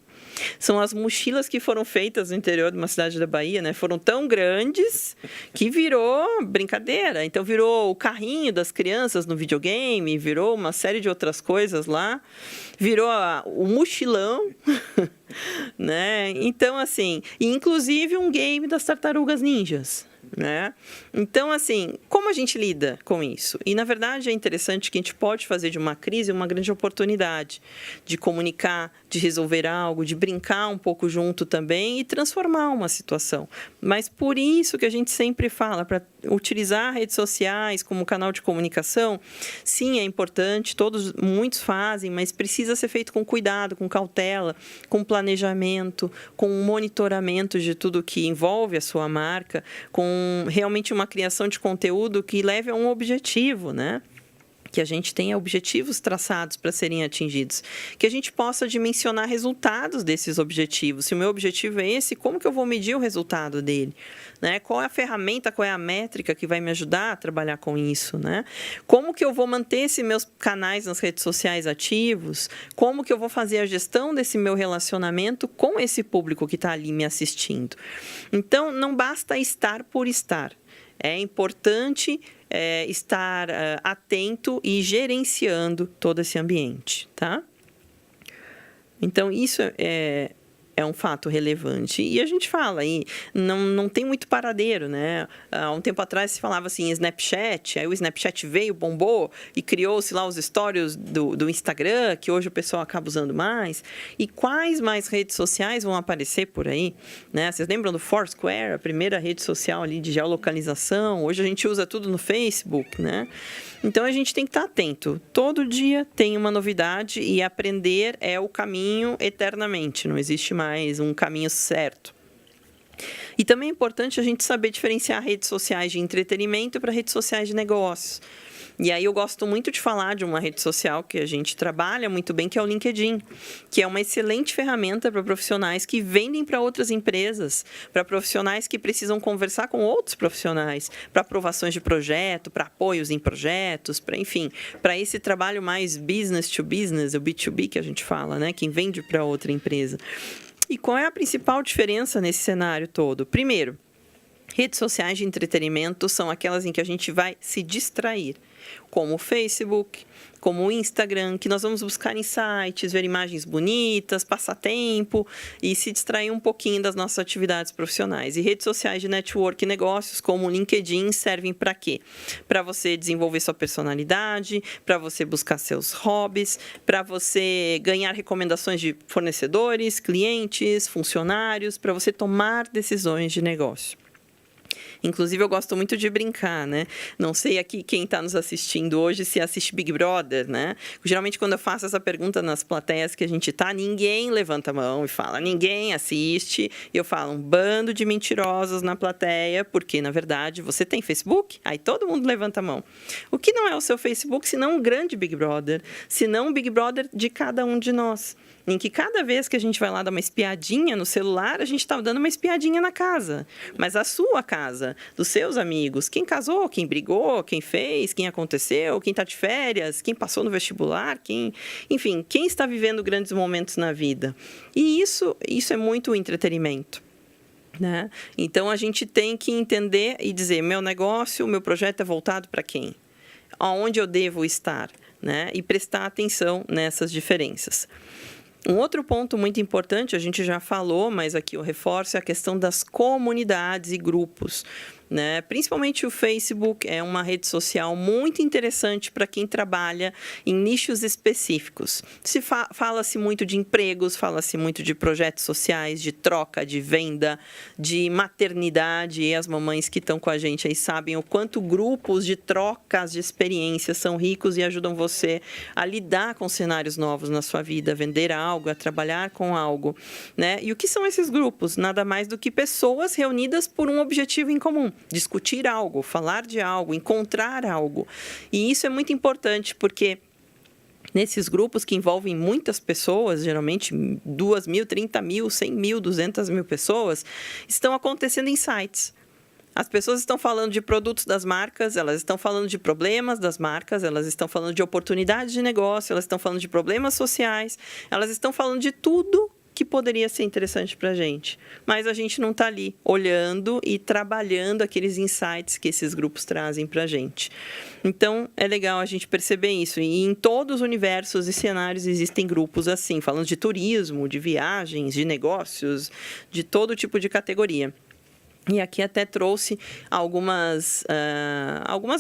São as mochilas que foram feitas no interior de uma cidade da Bahia, né? Foram tão grandes que virou brincadeira. Então, virou o carrinho das crianças no videogame, virou uma série de outras coisas lá, virou o mochilão, né? Então, assim, inclusive um game das Tartarugas Ninjas, né? Então, assim, como a gente lida com isso? E, na verdade, é interessante que a gente pode fazer de uma crise uma grande oportunidade de comunicar, de resolver algo, de brincar um pouco junto também e transformar uma situação. Mas por isso que a gente sempre fala, para utilizar redes sociais como canal de comunicação, sim, é importante, muitos fazem, mas precisa ser feito com cuidado, com cautela, com planejamento, com monitoramento de tudo que envolve a sua marca, com realmente uma criação de conteúdo que leve a um objetivo, né? Que a gente tenha objetivos traçados para serem atingidos, que a gente possa dimensionar resultados desses objetivos. Se o meu objetivo é esse, como que eu vou medir o resultado dele? Né? Qual é a ferramenta, qual é a métrica que vai me ajudar a trabalhar com isso? Né? Como que eu vou manter esses meus canais nas redes sociais ativos? Como que eu vou fazer a gestão desse meu relacionamento com esse público que está ali me assistindo? Então, não basta estar por estar. É importante estar atento e gerenciando todo esse ambiente, tá? Então, isso é um fato relevante. E a gente fala aí, não tem muito paradeiro, né? Há um tempo atrás se falava assim, Snapchat, aí o Snapchat veio, bombou e criou-se lá os stories do Instagram, que hoje o pessoal acaba usando mais. E quais mais redes sociais vão aparecer por aí? Né? Vocês lembram do Foursquare, a primeira rede social ali de geolocalização? Hoje a gente usa tudo no Facebook, né? Então, a gente tem que estar atento. Todo dia tem uma novidade e aprender é o caminho eternamente. Não existe mais um caminho certo. E também é importante a gente saber diferenciar redes sociais de entretenimento para redes sociais de negócios. E aí eu gosto muito de falar de uma rede social que a gente trabalha muito bem, que é o LinkedIn, que é uma excelente ferramenta para profissionais que vendem para outras empresas, para profissionais que precisam conversar com outros profissionais, para aprovações de projeto, para apoios em projetos, para esse trabalho mais business to business, o B2B que a gente fala, né? Quem vende para outra empresa. E qual é a principal diferença nesse cenário todo? Primeiro, redes sociais de entretenimento são aquelas em que a gente vai se distrair, como o Facebook, como o Instagram, que nós vamos buscar insights, ver imagens bonitas, passar tempo e se distrair um pouquinho das nossas atividades profissionais. E redes sociais de network e negócios, como o LinkedIn, servem para quê? Para você desenvolver sua personalidade, para você buscar seus hobbies, para você ganhar recomendações de fornecedores, clientes, funcionários, para você tomar decisões de negócio. Inclusive, eu gosto muito de brincar, né? Não sei aqui quem está nos assistindo hoje se assiste Big Brother, né? Geralmente, quando eu faço essa pergunta nas plateias que a gente está, ninguém levanta a mão e fala, ninguém assiste. E eu falo, um bando de mentirosos na plateia, porque, na verdade, você tem Facebook? Aí todo mundo levanta a mão. O que não é o seu Facebook, senão um grande Big Brother, senão um Big Brother de cada um de nós, em que cada vez que a gente vai lá dar uma espiadinha no celular, a gente está dando uma espiadinha na casa, mas a sua casa. família, dos seus amigos. Quem casou, quem brigou, quem fez, quem aconteceu, quem está de férias, quem passou no vestibular, enfim, quem está vivendo grandes momentos na vida. E isso é muito entretenimento. Né? Então, a gente tem que entender e dizer, meu negócio, meu projeto é voltado para quem? Aonde eu devo estar? Né? E prestar atenção nessas diferenças. Um outro ponto muito importante, a gente já falou, mas aqui eu reforço, é a questão das comunidades e grupos. Né? Principalmente o Facebook é uma rede social muito interessante para quem trabalha em nichos específicos. Fala-se muito de empregos, fala-se muito de projetos sociais, de troca, de venda, de maternidade. E as mamães que estão com a gente aí sabem o quanto grupos de trocas de experiências são ricos e ajudam você a lidar com cenários novos na sua vida, a vender algo, a trabalhar com algo. Né? E o que são esses grupos? Nada mais do que pessoas reunidas por um objetivo em comum. Discutir algo, falar de algo, encontrar algo. E isso é muito importante porque nesses grupos que envolvem muitas pessoas, geralmente 2.000, 30.000, 100.000, 200.000 pessoas, estão acontecendo insights. As pessoas estão falando de produtos das marcas, elas estão falando de problemas das marcas, elas estão falando de oportunidades de negócio, elas estão falando de problemas sociais, elas estão falando de tudo que poderia ser interessante para a gente. Mas a gente não está ali olhando e trabalhando aqueles insights que esses grupos trazem para a gente. Então, é legal a gente perceber isso. E em todos os universos e cenários existem grupos assim, falando de turismo, de viagens, de negócios, de todo tipo de categoria. E aqui até trouxe algumas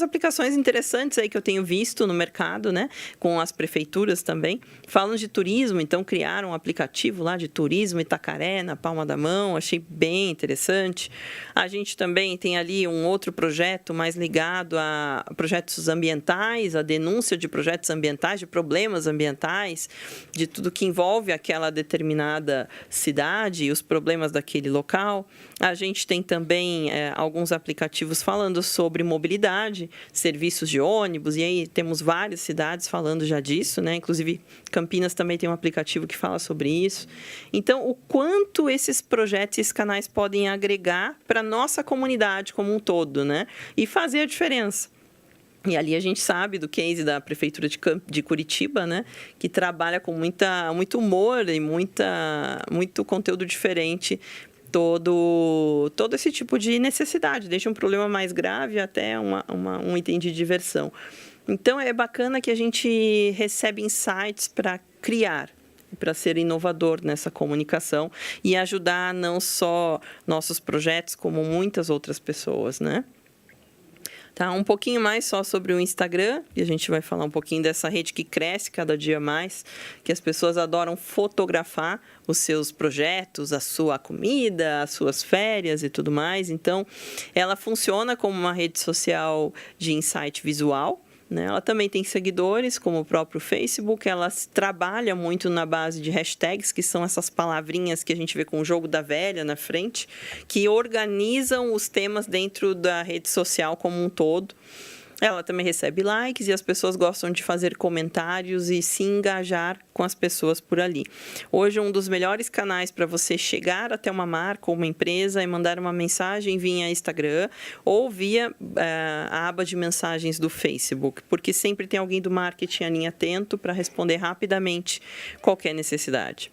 aplicações interessantes aí que eu tenho visto no mercado, né? Com as prefeituras também. Falam de turismo, então criaram um aplicativo lá de turismo Itacaré, na palma da mão. Achei bem interessante. A gente também tem ali um outro projeto mais ligado a projetos ambientais, a denúncia de projetos ambientais, de problemas ambientais, de tudo que envolve aquela determinada cidade e os problemas daquele local. A gente tem também alguns aplicativos falando sobre mobilidade, serviços de ônibus, e aí temos várias cidades falando já disso, né? Inclusive Campinas também tem um aplicativo que fala sobre isso. Então, o quanto esses projetos e esses canais podem agregar para a nossa comunidade como um todo, né? E fazer a diferença. E ali a gente sabe do case da Prefeitura de Curitiba, né? Que trabalha com muito humor e muito conteúdo diferente, todo esse tipo de necessidade, desde um problema mais grave até um item de diversão. Então, é bacana que a gente recebe insights para criar, para ser inovador nessa comunicação e ajudar não só nossos projetos, como muitas outras pessoas, né? Tá, um pouquinho mais só sobre o Instagram, e a gente vai falar um pouquinho dessa rede que cresce cada dia mais, que as pessoas adoram fotografar os seus projetos, a sua comida, as suas férias e tudo mais. Então, ela funciona como uma rede social de insight visual, né? Ela também tem seguidores, como o próprio Facebook. Ela trabalha muito na base de hashtags, que são essas palavrinhas que a gente vê com o jogo da velha na frente, que organizam os temas dentro da rede social como um todo. Ela também recebe likes e as pessoas gostam de fazer comentários e se engajar com as pessoas por ali. Hoje, um dos melhores canais para você chegar até uma marca ou uma empresa é mandar uma mensagem via Instagram ou via a aba de mensagens do Facebook, porque sempre tem alguém do marketing ali atento para responder rapidamente qualquer necessidade.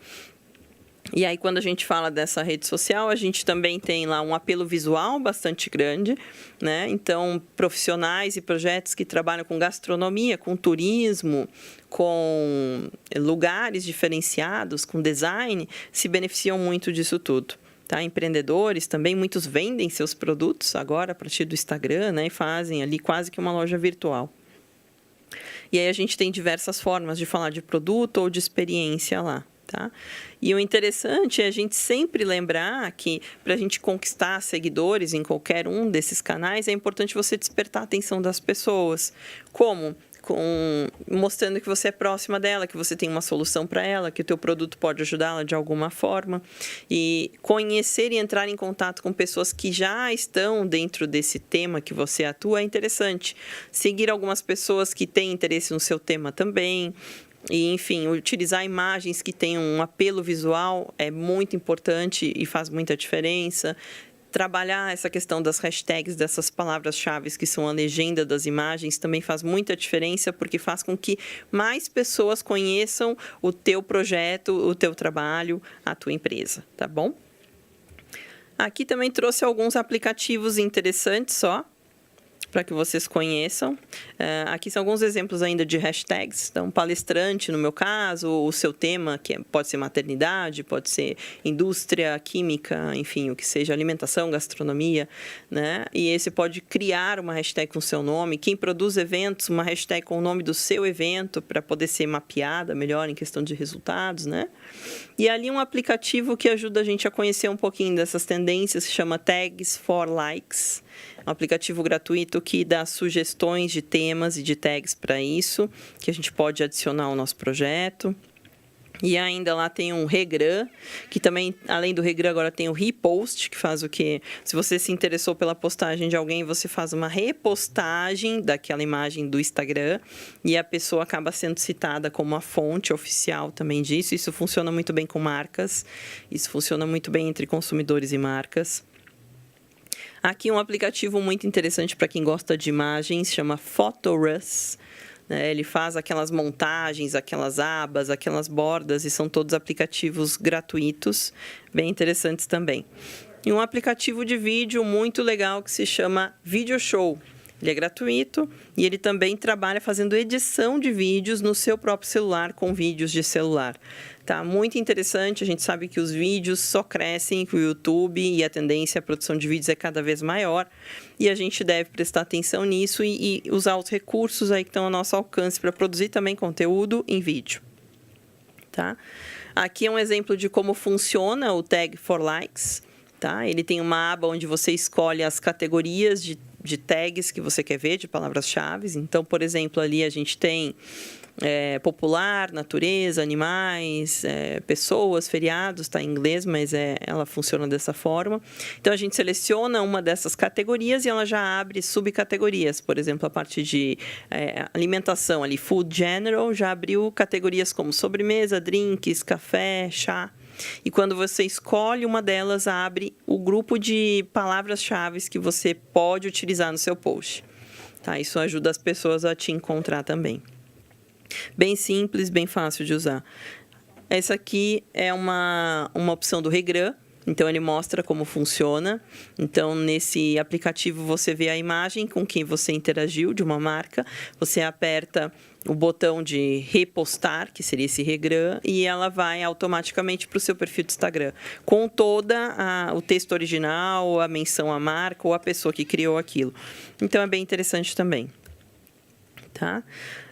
E aí, quando a gente fala dessa rede social, a gente também tem lá um apelo visual bastante grande, né? Então, profissionais e projetos que trabalham com gastronomia, com turismo, com lugares diferenciados, com design, se beneficiam muito disso tudo. Tá? Empreendedores também, muitos vendem seus produtos agora a partir do Instagram, né? E fazem ali quase que uma loja virtual. E aí a gente tem diversas formas de falar de produto ou de experiência lá. Tá? E o interessante é a gente sempre lembrar que para a gente conquistar seguidores em qualquer um desses canais, é importante você despertar a atenção das pessoas. Como? Mostrando que você é próxima dela, que você tem uma solução para ela, que o teu produto pode ajudá-la de alguma forma. E conhecer e entrar em contato com pessoas que já estão dentro desse tema que você atua é interessante. Seguir algumas pessoas que têm interesse no seu tema também. E, enfim, utilizar imagens que tenham um apelo visual é muito importante e faz muita diferença. Trabalhar essa questão das hashtags, dessas palavras-chave que são a legenda das imagens, também faz muita diferença, porque faz com que mais pessoas conheçam o teu projeto, o teu trabalho, a tua empresa, tá bom? Aqui também trouxe alguns aplicativos interessantes só, para que vocês conheçam. Aqui são alguns exemplos ainda de hashtags. Então, palestrante, no meu caso, o seu tema, que pode ser maternidade, pode ser indústria, química, enfim, o que seja, alimentação, gastronomia, né? E esse pode criar uma hashtag com o seu nome. Quem produz eventos, uma hashtag com o nome do seu evento, para poder ser mapeada melhor em questão de resultados, né? E ali um aplicativo que ajuda a gente a conhecer um pouquinho dessas tendências, se chama Tags for Likes. Um aplicativo gratuito que dá sugestões de temas e de tags para isso, que a gente pode adicionar ao nosso projeto. E ainda lá tem um Regram, que também, além do Regram, agora tem o Repost, que faz o quê? Se você se interessou pela postagem de alguém, você faz uma repostagem daquela imagem do Instagram e a pessoa acaba sendo citada como a fonte oficial também disso. Isso funciona muito bem com marcas, isso funciona muito bem entre consumidores e marcas. Aqui um aplicativo muito interessante para quem gosta de imagens, chama Photoross. Ele faz aquelas montagens, aquelas abas, aquelas bordas, e são todos aplicativos gratuitos, bem interessantes também. E um aplicativo de vídeo muito legal que se chama Video Show. Ele é gratuito e ele também trabalha fazendo edição de vídeos no seu próprio celular, com vídeos de celular. Tá muito interessante, a gente sabe que os vídeos só crescem com o YouTube e a tendência à produção de vídeos é cada vez maior. E a gente deve prestar atenção nisso e usar os recursos aí que estão ao nosso alcance para produzir também conteúdo em vídeo. Tá? Aqui é um exemplo de como funciona o Tag for Likes. Tá? Ele tem uma aba onde você escolhe as categorias de tags que você quer ver, de palavras-chave. Então, por exemplo, ali a gente tem popular, natureza, animais, pessoas, feriados, está em inglês, mas ela funciona dessa forma. Então, a gente seleciona uma dessas categorias e ela já abre subcategorias. Por exemplo, a parte de alimentação, ali, Food General, já abriu categorias como sobremesa, drinks, café, chá. E quando você escolhe uma delas, abre o grupo de palavras-chave que você pode utilizar no seu post. Tá? Isso ajuda as pessoas a te encontrar também. Bem simples, bem fácil de usar. Essa aqui é uma opção do Regram. Então, ele mostra como funciona. Então, nesse aplicativo, você vê a imagem com quem você interagiu de uma marca. Você aperta o botão de repostar, que seria esse Regram, e ela vai automaticamente para o seu perfil do Instagram, com todo o texto original, a menção à marca ou a pessoa que criou aquilo. Então, é bem interessante também. Tá?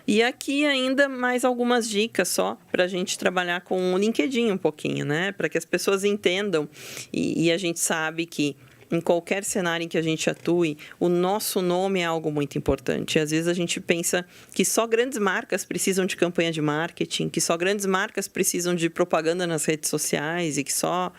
E aqui ainda mais algumas dicas só para a gente trabalhar com o LinkedIn um pouquinho, né? Para que as pessoas entendam e a gente sabe que em qualquer cenário em que a gente atue, o nosso nome é algo muito importante. E às vezes a gente pensa que só grandes marcas precisam de campanha de marketing, que só grandes marcas precisam de propaganda nas redes sociais e que só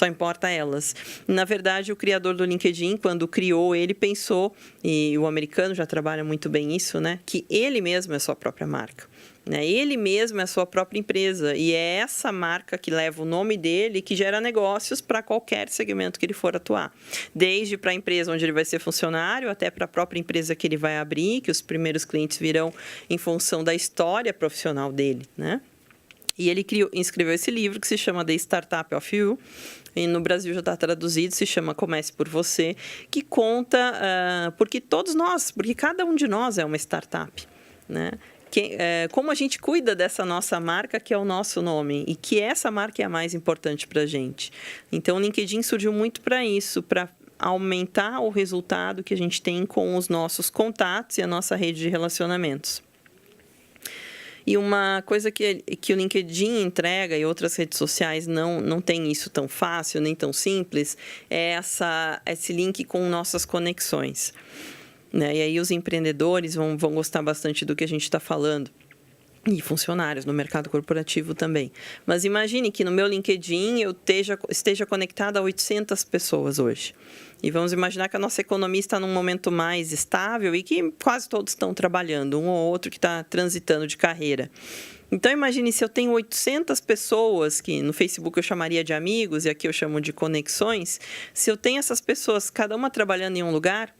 importa elas. Na verdade, o criador do LinkedIn, quando criou, ele pensou, e o americano já trabalha muito bem isso, né? Que ele mesmo é sua própria marca. Ele mesmo é a sua própria empresa e é essa marca que leva o nome dele que gera negócios para qualquer segmento que ele for atuar. Desde para a empresa onde ele vai ser funcionário até para a própria empresa que ele vai abrir, que os primeiros clientes virão em função da história profissional dele, né? E ele escreveu esse livro que se chama The Startup of You, e no Brasil já está traduzido, se chama Comece por Você, que conta porque cada um de nós é uma startup, né? Como a gente cuida dessa nossa marca, que é o nosso nome, e que essa marca é a mais importante para a gente. Então, o LinkedIn surgiu muito para isso, para aumentar o resultado que a gente tem com os nossos contatos e a nossa rede de relacionamentos. E uma coisa que o LinkedIn entrega e outras redes sociais não tem isso tão fácil, nem tão simples, é esse link com nossas conexões. E aí os empreendedores vão gostar bastante do que a gente está falando. E funcionários no mercado corporativo também. Mas imagine que no meu LinkedIn eu esteja conectada a 800 pessoas hoje. E vamos imaginar que a nossa economia está num momento mais estável e que quase todos estão trabalhando, um ou outro que está transitando de carreira. Então, imagine se eu tenho 800 pessoas, que no Facebook eu chamaria de amigos, e aqui eu chamo de conexões. Se eu tenho essas pessoas, cada uma trabalhando em um lugar,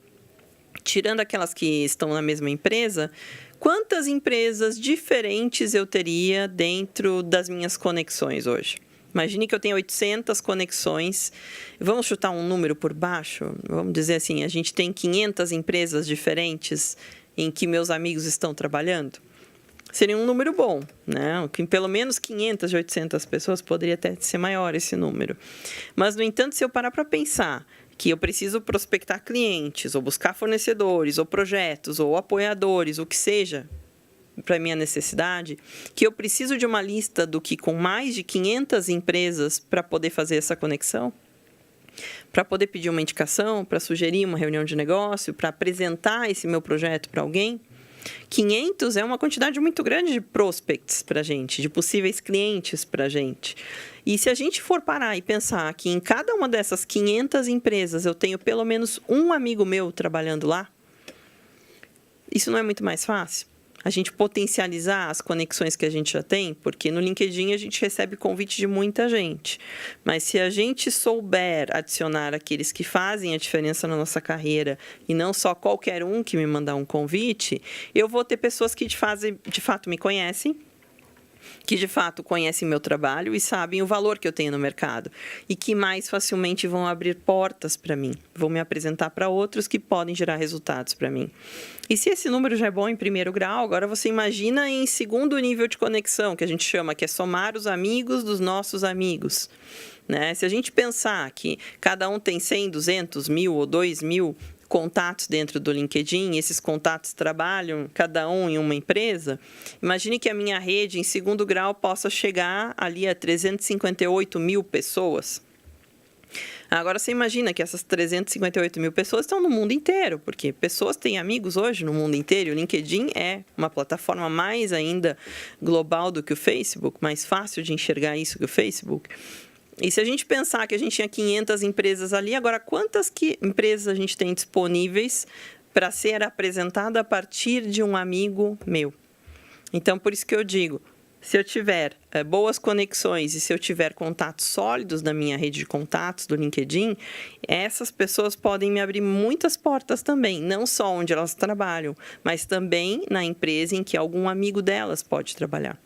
tirando aquelas que estão na mesma empresa, quantas empresas diferentes eu teria dentro das minhas conexões hoje? Imagine que eu tenho 800 conexões. Vamos chutar um número por baixo? Vamos dizer assim, a gente tem 500 empresas diferentes em que meus amigos estão trabalhando. Seria um número bom, né? Pelo menos 500 800 pessoas, poderia até ser maior esse número. Mas, no entanto, se eu parar para pensar que eu preciso prospectar clientes, ou buscar fornecedores, ou projetos, ou apoiadores, o que seja, para minha necessidade, que eu preciso de uma lista do que com mais de 500 empresas para poder fazer essa conexão, para poder pedir uma indicação, para sugerir uma reunião de negócio, para apresentar esse meu projeto para alguém. 500 é uma quantidade muito grande de prospects para a gente, de possíveis clientes para a gente. E se a gente for parar e pensar que em cada uma dessas 500 empresas eu tenho pelo menos um amigo meu trabalhando lá, isso não é muito mais fácil? A gente potencializar as conexões que a gente já tem, porque no LinkedIn a gente recebe convite de muita gente. Mas se a gente souber adicionar aqueles que fazem a diferença na nossa carreira e não só qualquer um que me mandar um convite, eu vou ter pessoas que de fato me conhecem, que de fato conhecem meu trabalho e sabem o valor que eu tenho no mercado e que mais facilmente vão abrir portas para mim, vão me apresentar para outros que podem gerar resultados para mim. E se esse número já é bom em primeiro grau, agora você imagina em segundo nível de conexão, que a gente chama, que é somar os amigos dos nossos amigos. Né? Se a gente pensar que cada um tem 100, 200, 1.000 ou 2.000 contatos dentro do LinkedIn, e esses contatos trabalham cada um em uma empresa, imagine que a minha rede em segundo grau possa chegar ali a 358 mil pessoas. Agora, você imagina que essas 358 mil pessoas estão no mundo inteiro, porque pessoas têm amigos hoje no mundo inteiro. O LinkedIn é uma plataforma mais ainda global do que o Facebook, mais fácil de enxergar isso que o Facebook. E se a gente pensar que a gente tinha 500 empresas ali, agora quantas empresas a gente tem disponíveis para ser apresentada a partir de um amigo meu? Então, por isso que eu digo, se eu tiver boas conexões e se eu tiver contatos sólidos na minha rede de contatos do LinkedIn, essas pessoas podem me abrir muitas portas também, não só onde elas trabalham, mas também na empresa em que algum amigo delas pode trabalhar.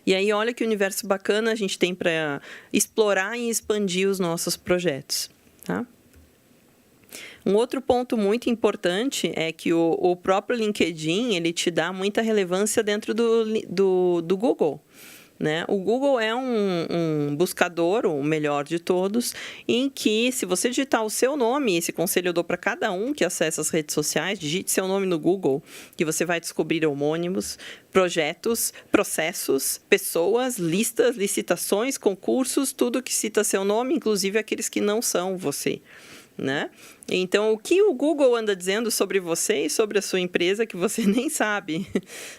E aí, olha que universo bacana a gente tem para explorar e expandir os nossos projetos, tá? Um outro ponto muito importante é que o próprio LinkedIn, ele te dá muita relevância dentro do Google. Né? O Google é um buscador, o melhor de todos, em que, se você digitar o seu nome, esse conselho eu dou para cada um que acessa as redes sociais, digite seu nome no Google, que você vai descobrir homônimos, projetos, processos, pessoas, listas, licitações, concursos, tudo que cita seu nome, inclusive aqueles que não são você. Né? Então, o que o Google anda dizendo sobre você e sobre a sua empresa que você nem sabe,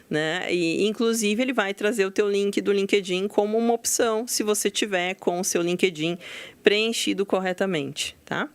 né? E, inclusive, ele vai trazer o teu link do LinkedIn como uma opção, se você tiver com o seu LinkedIn preenchido corretamente, tá?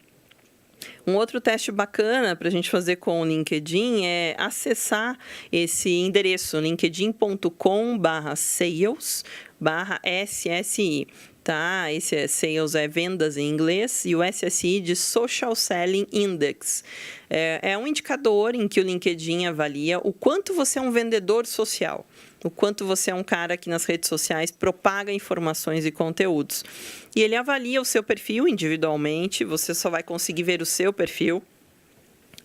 Um outro teste bacana para a gente fazer com o LinkedIn é acessar esse endereço, linkedin.com/sales/SSI. Tá? Esse sales é vendas em inglês e o SSI de Social Selling Index. É um indicador em que o LinkedIn avalia o quanto você é um vendedor social, o quanto você é um cara que nas redes sociais propaga informações e conteúdos. E ele avalia o seu perfil individualmente, você só vai conseguir ver o seu perfil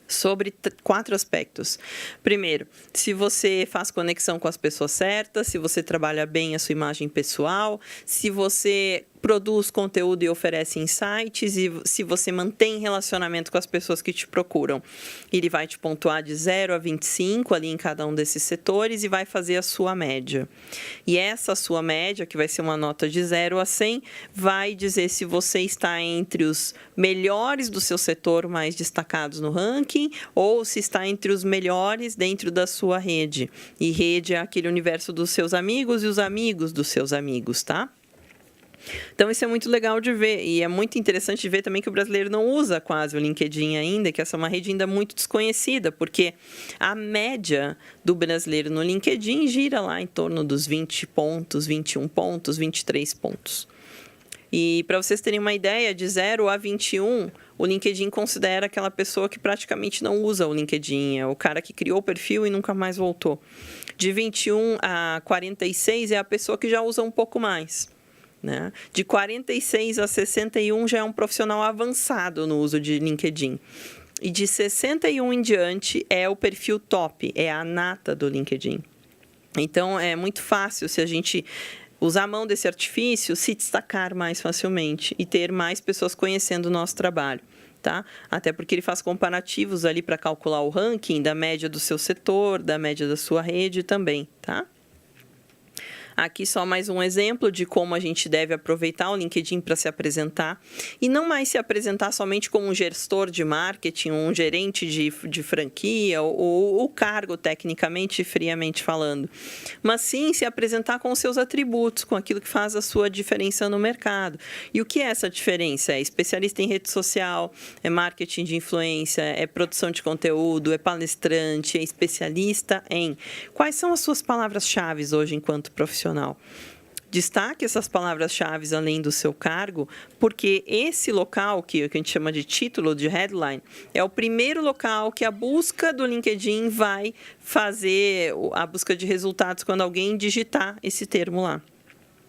sobre 4 aspectos. Primeiro, se você faz conexão com as pessoas certas, se você trabalha bem a sua imagem pessoal, se você produz conteúdo e oferece insights e se você mantém relacionamento com as pessoas que te procuram. Ele vai te pontuar de 0 a 25 ali em cada um desses setores e vai fazer a sua média. E essa sua média, que vai ser uma nota de 0 a 100, vai dizer se você está entre os melhores do seu setor mais destacados no ranking ou se está entre os melhores dentro da sua rede. E rede é aquele universo dos seus amigos e os amigos dos seus amigos, tá? Então, isso é muito legal de ver. E é muito interessante de ver também que o brasileiro não usa quase o LinkedIn ainda, que essa é uma rede ainda muito desconhecida, porque a média do brasileiro no LinkedIn gira lá em torno dos 20 pontos, 21 pontos, 23 pontos. E para vocês terem uma ideia, de 0 a 21, o LinkedIn considera aquela pessoa que praticamente não usa o LinkedIn. É o cara que criou o perfil e nunca mais voltou. De 21 a 46 é a pessoa que já usa um pouco mais. Né? De 46 a 61 já é um profissional avançado no uso de LinkedIn. E de 61 em diante é o perfil top, é a nata do LinkedIn. Então, é muito fácil, se a gente usar a mão desse artifício, se destacar mais facilmente e ter mais pessoas conhecendo o nosso trabalho. Tá? Até porque ele faz comparativos ali para calcular o ranking da média do seu setor, da média da sua rede também. Tá? Aqui só mais um exemplo de como a gente deve aproveitar o LinkedIn para se apresentar e não mais se apresentar somente como um gestor de marketing, um gerente de franquia ou o cargo tecnicamente e friamente falando, mas sim se apresentar com os seus atributos, com aquilo que faz a sua diferença no mercado. E o que é essa diferença? É especialista em rede social, é marketing de influência, é produção de conteúdo, é palestrante, é especialista em... Quais são as suas palavras-chave hoje enquanto profissional? Destaque essas palavras-chave além do seu cargo, porque esse local, que a gente chama de título, de headline, é o primeiro local que a busca do LinkedIn vai fazer a busca de resultados quando alguém digitar esse termo lá.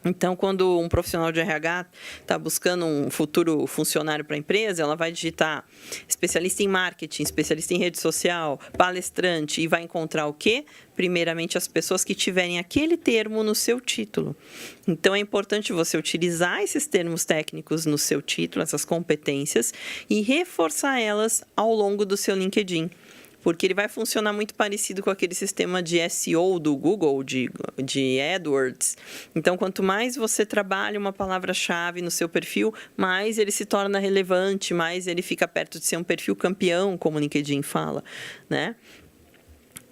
Então, quando um profissional de RH está buscando um futuro funcionário para a empresa, ela vai digitar especialista em marketing, especialista em rede social, palestrante, e vai encontrar o quê? Primeiramente, as pessoas que tiverem aquele termo no seu título. Então, é importante você utilizar esses termos técnicos no seu título, essas competências, e reforçar elas ao longo do seu LinkedIn. Porque ele vai funcionar muito parecido com aquele sistema de SEO do Google, de AdWords. Então, quanto mais você trabalha uma palavra-chave no seu perfil, mais ele se torna relevante, mais ele fica perto de ser um perfil campeão, como o LinkedIn fala, né?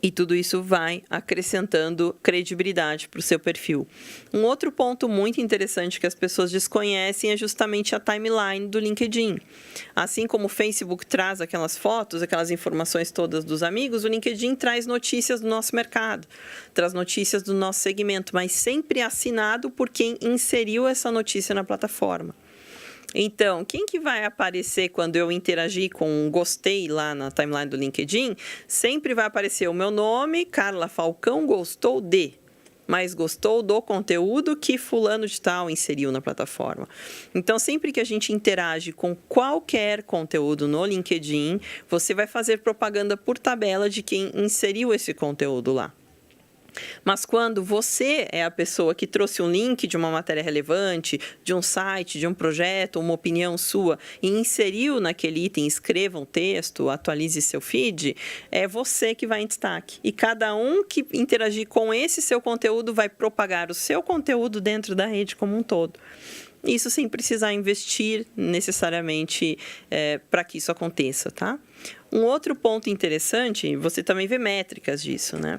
E tudo isso vai acrescentando credibilidade para o seu perfil. Um outro ponto muito interessante que as pessoas desconhecem é justamente a timeline do LinkedIn. Assim como o Facebook traz aquelas fotos, aquelas informações todas dos amigos, o LinkedIn traz notícias do nosso mercado, traz notícias do nosso segmento, mas sempre assinado por quem inseriu essa notícia na plataforma. Então, quem que vai aparecer quando eu interagir com um gostei lá na timeline do LinkedIn? Sempre vai aparecer o meu nome, Carla Falcão, gostou de, mas gostou do conteúdo que fulano de tal inseriu na plataforma. Então, sempre que a gente interage com qualquer conteúdo no LinkedIn, você vai fazer propaganda por tabela de quem inseriu esse conteúdo lá. Mas quando você é a pessoa que trouxe um link de uma matéria relevante, de um site, de um projeto, uma opinião sua, e inseriu naquele item, escreva um texto, atualize seu feed, é você que vai em destaque. E cada um que interagir com esse seu conteúdo vai propagar o seu conteúdo dentro da rede como um todo. Isso sem precisar investir necessariamente para que isso aconteça, tá? Um outro ponto interessante, você também vê métricas disso, né?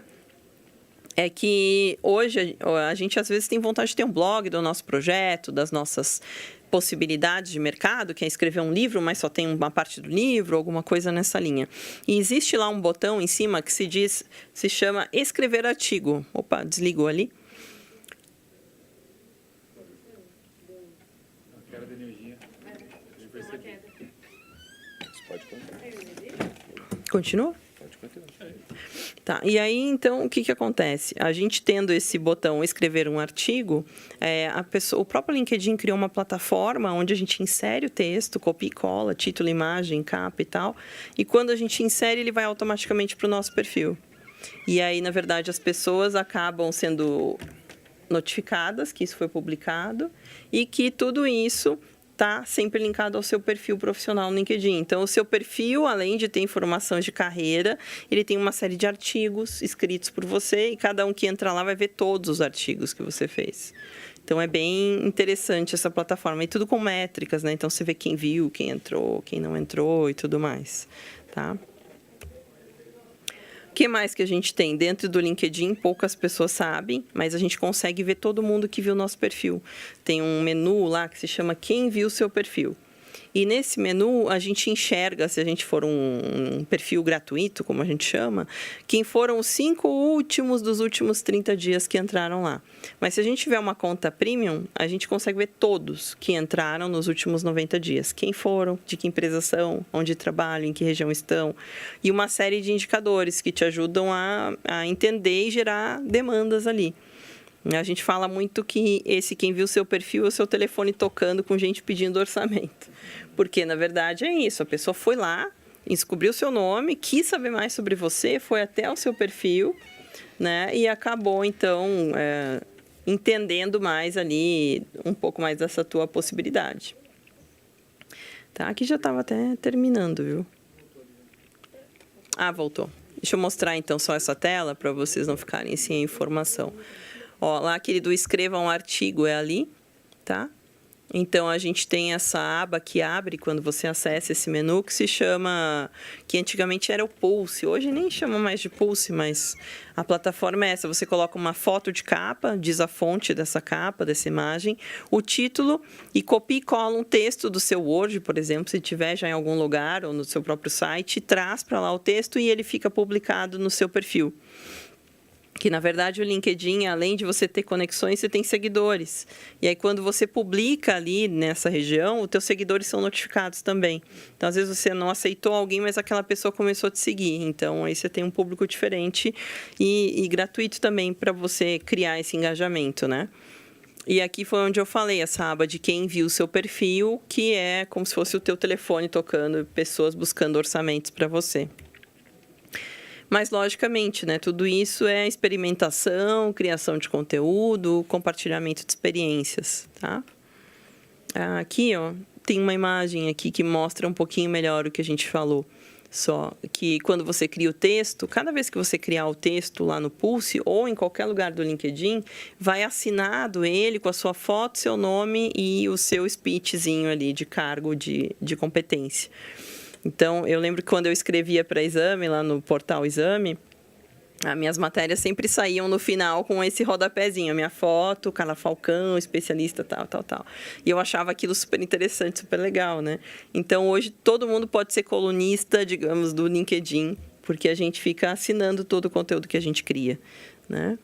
É que hoje a gente às vezes tem vontade de ter um blog do nosso projeto, das nossas possibilidades de mercado, que é escrever um livro, mas só tem uma parte do livro, alguma coisa nessa linha. E existe lá um botão em cima que se chama escrever artigo. Opa, desligou ali. Continua? Tá, e aí, então, o que acontece? A gente tendo esse botão escrever um artigo, o próprio LinkedIn criou uma plataforma onde a gente insere o texto, copia e cola, título, imagem, capa e tal, e quando a gente insere, ele vai automaticamente para o nosso perfil. E aí, na verdade, as pessoas acabam sendo notificadas que isso foi publicado e que tudo isso está sempre linkado ao seu perfil profissional no LinkedIn. Então, o seu perfil, além de ter informações de carreira, ele tem uma série de artigos escritos por você e cada um que entra lá vai ver todos os artigos que você fez. Então, é bem interessante essa plataforma. E tudo com métricas, né? Então, você vê quem viu, quem entrou, quem não entrou e tudo mais, tá? O que mais que a gente tem? Dentro do LinkedIn, poucas pessoas sabem, mas a gente consegue ver todo mundo que viu o nosso perfil. Tem um menu lá que se chama Quem Viu o Seu Perfil. E nesse menu, a gente enxerga, se a gente for um perfil gratuito, como a gente chama, quem foram os 5 últimos dos últimos 30 dias que entraram lá. Mas se a gente tiver uma conta premium, a gente consegue ver todos que entraram nos últimos 90 dias. Quem foram, de que empresa são, onde trabalham, em que região estão. E uma série de indicadores que te ajudam a entender e gerar demandas ali. A gente fala muito que quem viu o seu perfil é o seu telefone tocando com gente pedindo orçamento. Porque, na verdade, é isso. A pessoa foi lá, descobriu o seu nome, quis saber mais sobre você, foi até o seu perfil, né? E acabou, então, entendendo mais ali, um pouco mais dessa tua possibilidade. Tá? Aqui já estava até terminando, viu? Ah, voltou. Deixa eu mostrar, então, só essa tela para vocês não ficarem sem a informação. Ó, lá, querido, escreva um artigo, é ali, tá? Então, a gente tem essa aba que abre quando você acessa esse menu, que se chama, que antigamente era o Pulse, hoje nem chama mais de Pulse, mas a plataforma é essa, você coloca uma foto de capa, diz a fonte dessa capa, dessa imagem, o título, e copia e cola um texto do seu Word, por exemplo, se tiver já em algum lugar, ou no seu próprio site, traz para lá o texto e ele fica publicado no seu perfil. Que, na verdade, o LinkedIn, além de você ter conexões, você tem seguidores. E aí, quando você publica ali nessa região, os teus seguidores são notificados também. Então, às vezes, você não aceitou alguém, mas aquela pessoa começou a te seguir. Então, aí você tem um público diferente e gratuito também para você criar esse engajamento, né? E aqui foi onde eu falei, essa aba de quem viu o seu perfil, que é como se fosse o teu telefone tocando, pessoas buscando orçamentos para você. Mas, logicamente, né, tudo isso é experimentação, criação de conteúdo, compartilhamento de experiências, tá? Aqui, ó, tem uma imagem aqui que mostra um pouquinho melhor o que a gente falou. Só que quando você cria o texto, cada vez que você criar o texto lá no Pulse ou em qualquer lugar do LinkedIn, vai assinado ele com a sua foto, seu nome e o seu speechzinho ali de cargo de competência. Então, eu lembro que quando eu escrevia para Exame, lá no portal Exame, as minhas matérias sempre saíam no final com esse rodapézinho, a minha foto, Carla Falcão, especialista, tal. E eu achava aquilo super interessante, super legal, né? Então, hoje, todo mundo pode ser colunista, digamos, do LinkedIn, porque a gente fica assinando todo o conteúdo que a gente cria, né?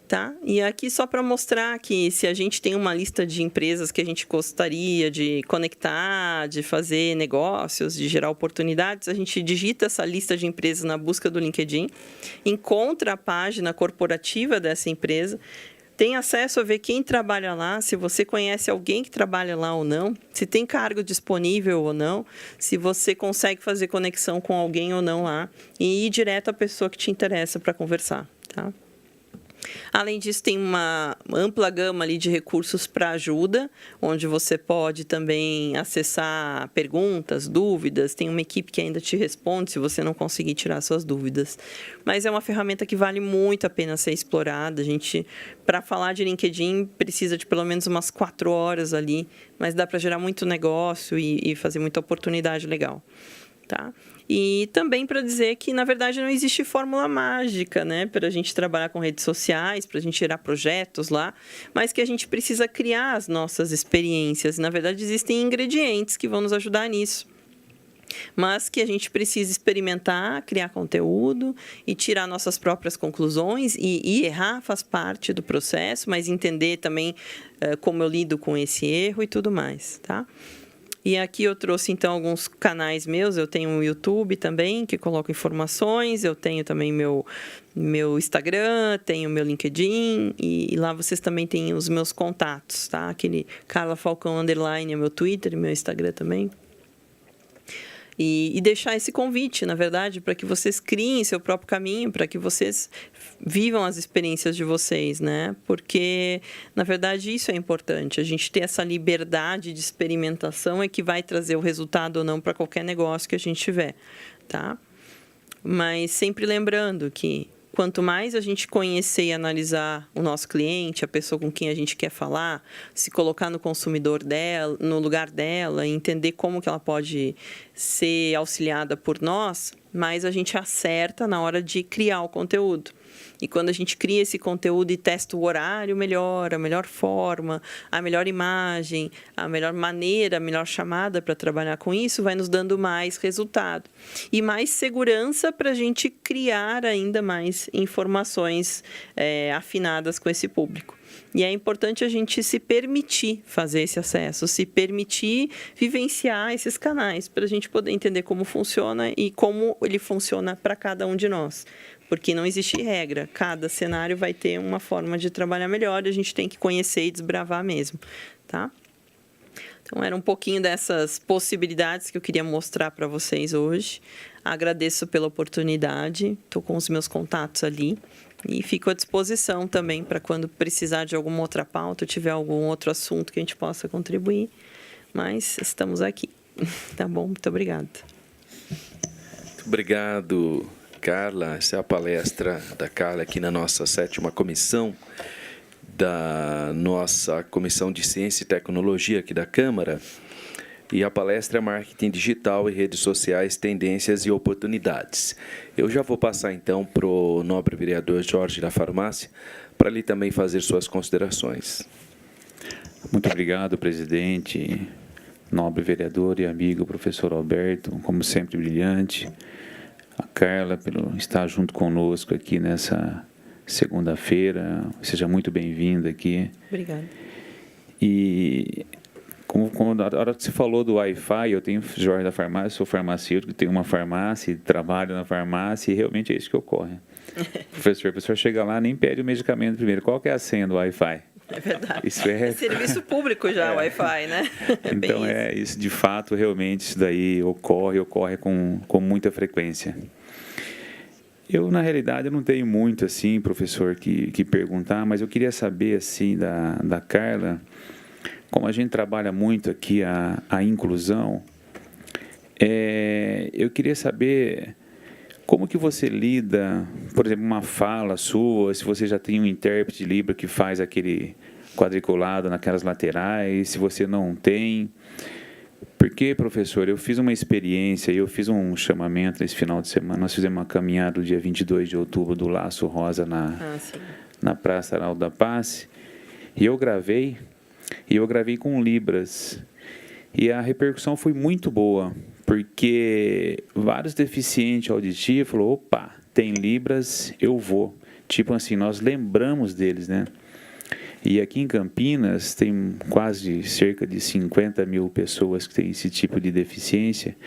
Tá? E aqui só para mostrar que se a gente tem uma lista de empresas que a gente gostaria de conectar, de fazer negócios, de gerar oportunidades, a gente digita essa lista de empresas na busca do LinkedIn, encontra a página corporativa dessa empresa, tem acesso a ver quem trabalha lá, se você conhece alguém que trabalha lá ou não, se tem cargo disponível ou não, se você consegue fazer conexão com alguém ou não lá e ir direto à pessoa que te interessa para conversar, tá? Além disso, tem uma ampla gama ali de recursos para ajuda, onde você pode também acessar perguntas, dúvidas. Tem uma equipe que ainda te responde se você não conseguir tirar suas dúvidas. Mas é uma ferramenta que vale muito a pena ser explorada. A gente, para falar de LinkedIn, precisa de pelo menos umas 4 horas ali, mas dá para gerar muito negócio e fazer muita oportunidade legal, tá? E também para dizer que, na verdade, não existe fórmula mágica, né, para a gente trabalhar com redes sociais, para a gente gerar projetos lá, mas que a gente precisa criar as nossas experiências. Na verdade, existem ingredientes que vão nos ajudar nisso, mas que a gente precisa experimentar, criar conteúdo e tirar nossas próprias conclusões, e errar faz parte do processo, mas entender também como eu lido com esse erro e tudo mais, tá? E aqui eu trouxe, então, alguns canais meus. Eu tenho um YouTube também, que coloco informações. Eu tenho também meu Instagram, tenho meu LinkedIn. E lá vocês também têm os meus contatos, tá? Aquele Carla Falcão _ é meu Twitter e meu Instagram também. E deixar esse convite, na verdade, para que vocês criem seu próprio caminho, para que vocês vivam as experiências de vocês, né? Porque, na verdade, isso é importante. A gente ter essa liberdade de experimentação é que vai trazer o resultado ou não para qualquer negócio que a gente tiver, tá? Mas sempre lembrando que quanto mais a gente conhecer e analisar o nosso cliente, a pessoa com quem a gente quer falar, se colocar no consumidor dela, no lugar dela, entender como que ela pode ser auxiliada por nós, mais a gente acerta na hora de criar o conteúdo. E quando a gente cria esse conteúdo e testa o horário melhor, a melhor forma, a melhor imagem, a melhor maneira, a melhor chamada para trabalhar com isso, vai nos dando mais resultado. E mais segurança para a gente criar ainda mais informações afinadas com esse público. E é importante a gente se permitir fazer esse acesso, se permitir vivenciar esses canais, para a gente poder entender como funciona e como ele funciona para cada um de nós. Porque não existe regra, cada cenário vai ter uma forma de trabalhar melhor e a gente tem que conhecer e desbravar mesmo, tá? Então, era um pouquinho dessas possibilidades que eu queria mostrar para vocês hoje. Agradeço pela oportunidade, estou com os meus contatos ali e fico à disposição também para quando precisar de alguma outra pauta, ou tiver algum outro assunto que a gente possa contribuir. Mas estamos aqui, tá bom? Muito obrigada. Muito obrigado, Carla. Essa é a palestra da Carla aqui na nossa 7ª comissão, da nossa Comissão de Ciência e Tecnologia aqui da Câmara. E a palestra é Marketing Digital e Redes Sociais, Tendências e Oportunidades. Eu já vou passar, então, para o nobre vereador Jorge da Farmácia, para ele também fazer suas considerações. Muito obrigado, presidente, nobre vereador e amigo professor Alberto, como sempre brilhante. A Carla, pelo estar junto conosco aqui nessa segunda-feira. Seja muito bem-vinda aqui. Obrigada. E como na hora que você falou do Wi-Fi, eu tenho Jorge da Farmácia, sou farmacêutico, tenho uma farmácia, trabalho na farmácia e realmente é isso que ocorre. O professor chega lá, nem pede o medicamento primeiro. Qual que é a senha do Wi-Fi? É verdade. Isso é serviço público já, o Wi-Fi, né? Então, isso de fato, realmente, isso daí ocorre com muita frequência. Eu, na realidade, eu não tenho muito, assim, professor, que perguntar, mas eu queria saber, assim, da Carla, como a gente trabalha muito aqui a inclusão, eu queria saber como que você lida, por exemplo, uma fala sua, se você já tem um intérprete de Libra que faz aquele quadriculado naquelas laterais, se você não tem. Porque, professor, eu fiz uma experiência, eu fiz um chamamento nesse final de semana, nós fizemos uma caminhada no dia 22 de outubro do Laço Rosa na Praça Arnaldo da Paz, e eu gravei com Libras, e a repercussão foi muito boa, porque vários deficientes auditivos falaram, opa, tem Libras, eu vou. Tipo assim, nós lembramos deles, né? E aqui em Campinas tem quase cerca de 50 mil pessoas que têm esse tipo de deficiência.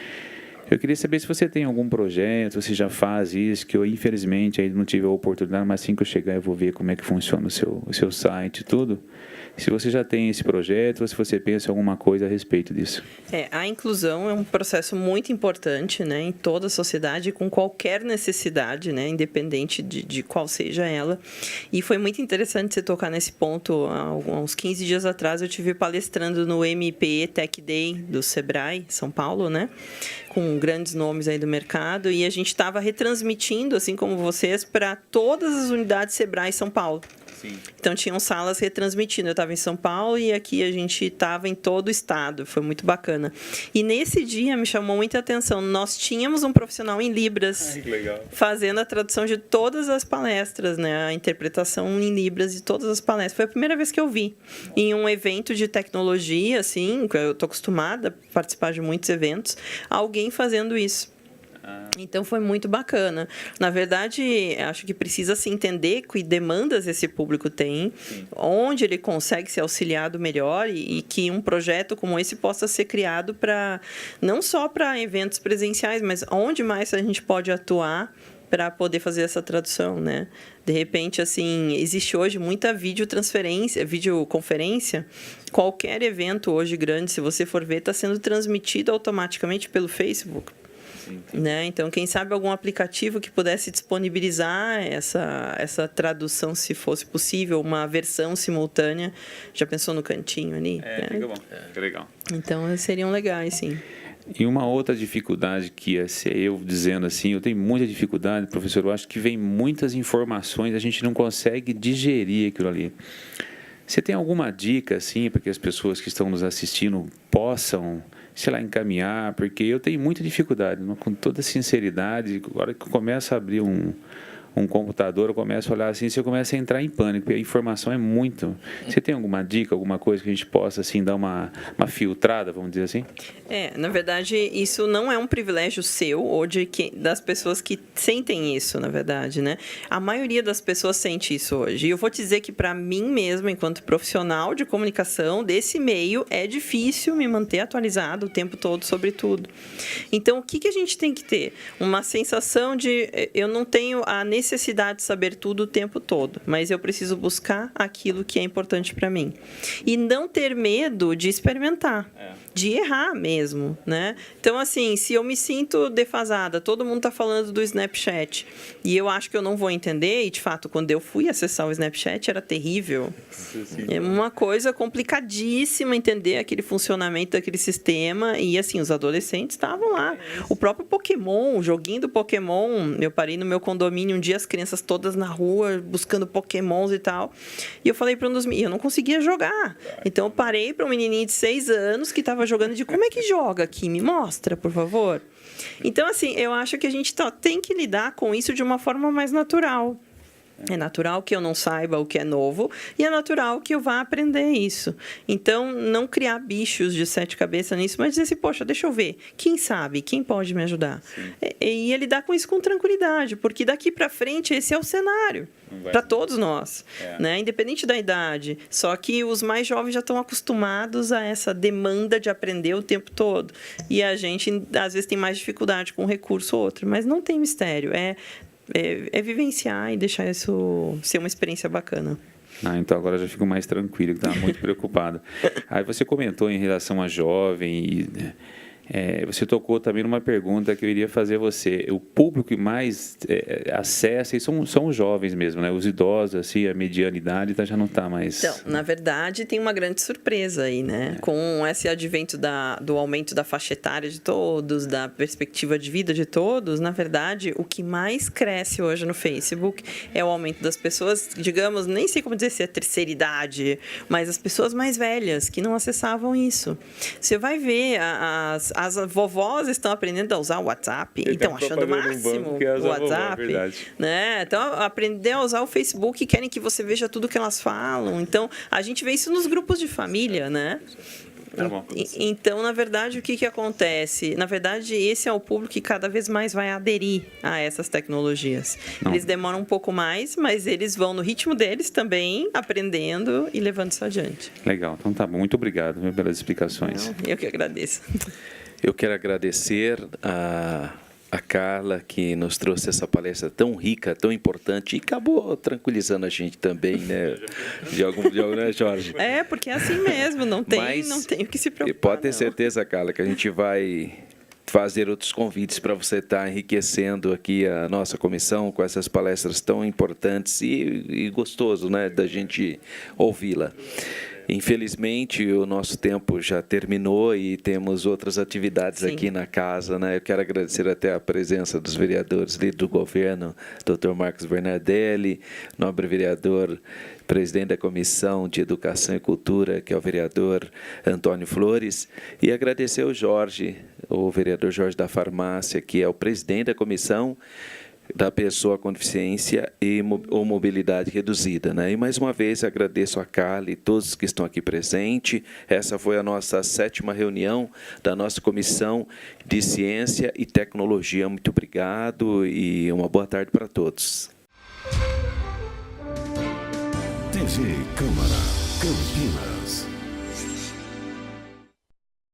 Eu queria saber se você tem algum projeto, se já faz isso, que eu infelizmente ainda não tive a oportunidade, mas assim que eu chegar eu vou ver como é que funciona o seu site e tudo. Se você já tem esse projeto ou se você pensa em alguma coisa a respeito disso. A inclusão é um processo muito importante, né, em toda a sociedade, com qualquer necessidade, né, independente de qual seja ela. E foi muito interessante você tocar nesse ponto. Há uns 15 dias atrás eu estive palestrando no MPE Tech Day do Sebrae, São Paulo, né, com grandes nomes aí do mercado, e a gente estava retransmitindo, assim como vocês, para todas as unidades Sebrae São Paulo. Sim. Então, tinham salas retransmitindo. Eu estava em São Paulo e aqui a gente estava em todo o estado. Foi muito bacana. E nesse dia me chamou muita atenção. Nós tínhamos um profissional em Libras fazendo a tradução de todas as palestras, né? A interpretação em Libras de todas as palestras. Foi a primeira vez que eu vi. Em um evento de tecnologia, assim, eu estou acostumada a participar de muitos eventos, alguém fazendo isso. Então, foi muito bacana. Na verdade, acho que precisa se entender que demandas esse público tem, onde ele consegue ser auxiliado melhor e que um projeto como esse possa ser criado para não só para eventos presenciais, mas onde mais a gente pode atuar para poder fazer essa tradução, né? De repente, assim, existe hoje muita videoconferência. Qualquer evento hoje grande, se você for ver, está sendo transmitido automaticamente pelo Facebook. Né? Então, quem sabe algum aplicativo que pudesse disponibilizar essa tradução, se fosse possível, uma versão simultânea. Já pensou no cantinho ali? Fica bom, fica legal. Então, seriam legais, sim. E uma outra dificuldade que ia ser eu dizendo assim, eu tenho muita dificuldade, professor, eu acho que vem muitas informações, a gente não consegue digerir aquilo ali. Você tem alguma dica, assim, para que as pessoas que estão nos assistindo possam, sei lá, encaminhar? Porque eu tenho muita dificuldade, com toda sinceridade, a hora que eu começo a abrir um computador, eu começo a olhar assim, você começa a entrar em pânico, porque a informação é muito. Você tem alguma dica, alguma coisa que a gente possa, assim, dar uma filtrada, vamos dizer assim? Na verdade, isso não é um privilégio seu ou das pessoas que sentem isso, na verdade, né? A maioria das pessoas sente isso hoje. E eu vou te dizer que, para mim mesmo, enquanto profissional de comunicação desse meio, é difícil me manter atualizado o tempo todo sobre tudo. Então, o que a gente tem que ter? Uma sensação de eu não tenho a necessidade de saber tudo o tempo todo, mas eu preciso buscar aquilo que é importante para mim. E não ter medo de experimentar, de errar mesmo, né? Então, assim, se eu me sinto defasada, todo mundo está falando do Snapchat, e eu acho que eu não vou entender, e de fato, quando eu fui acessar o Snapchat, era terrível. É uma coisa complicadíssima entender aquele funcionamento daquele sistema, e assim, os adolescentes estavam lá. O próprio Pokémon, o joguinho do Pokémon, eu parei no meu condomínio um dia, as crianças todas na rua, buscando Pokémons e tal, e eu falei para um dos meninos, eu não conseguia jogar. Então, eu parei para um menininho de 6 anos que estava jogando, de como é que joga aqui? Me mostra, por favor. Então, assim, eu acho que a gente tem que lidar com isso de uma forma mais natural. É natural que eu não saiba o que é novo e é natural que eu vá aprender isso. Então, não criar bichos de 7 cabeças nisso, mas dizer assim, poxa, deixa eu ver. Quem sabe? Quem pode me ajudar? E lidar com isso com tranquilidade, porque daqui para frente esse é o cenário para todos nós, né? Independente da idade. Só que os mais jovens já estão acostumados a essa demanda de aprender o tempo todo. E a gente, às vezes, tem mais dificuldade com um recurso ou outro. Mas não tem mistério. É vivenciar e deixar isso ser uma experiência bacana. Então agora eu já fico mais tranquilo, que estava muito preocupado. Aí você comentou em relação a jovem você tocou também numa pergunta que eu iria fazer a você. O público que mais acessa são os jovens mesmo, né? Os idosos, assim, a mediana idade já não está mais... Então, na verdade, tem uma grande surpresa aí, né? Com esse advento do aumento da faixa etária de todos, da perspectiva de vida de todos, na verdade, o que mais cresce hoje no Facebook é o aumento das pessoas, digamos, nem sei como dizer se é terceira idade, mas as pessoas mais velhas que não acessavam isso. Você vai ver as vovós estão aprendendo a usar o WhatsApp, estão achando o máximo o WhatsApp, né? Então, aprender a usar o Facebook e querem que você veja tudo que elas falam. Então, a gente vê isso nos grupos de família, né? Então, na verdade, o que acontece? Na verdade, esse é o público que cada vez mais vai aderir a essas tecnologias. Eles demoram um pouco mais, mas eles vão no ritmo deles também, aprendendo e levando isso adiante. Legal. Então, tá bom. Muito obrigado pelas explicações. Eu que agradeço. Eu quero agradecer a Carla, que nos trouxe essa palestra tão rica, tão importante, e acabou tranquilizando a gente também, né? De algum, né, Jorge? Porque é assim mesmo, não tem o que se preocupar. Pode ter certeza, Carla, que a gente vai fazer outros convites para você estar enriquecendo aqui a nossa comissão com essas palestras tão importantes e gostoso, né, da gente ouvi-la. Infelizmente, o nosso tempo já terminou e temos outras atividades aqui na casa, né? Eu quero agradecer até a presença dos vereadores líder do governo, Dr. Marcos Bernardelli, nobre vereador, presidente da Comissão de Educação e Cultura, que é o vereador Antônio Flores, e agradecer ao Jorge, o vereador Jorge da Farmácia, que é o presidente da comissão da pessoa com deficiência ou mobilidade reduzida, né? E mais uma vez agradeço a Carla e todos que estão aqui presentes. Essa foi a nossa 7ª reunião da nossa Comissão de Ciência e Tecnologia. Muito obrigado e uma boa tarde para todos. TV Câmara Campinas.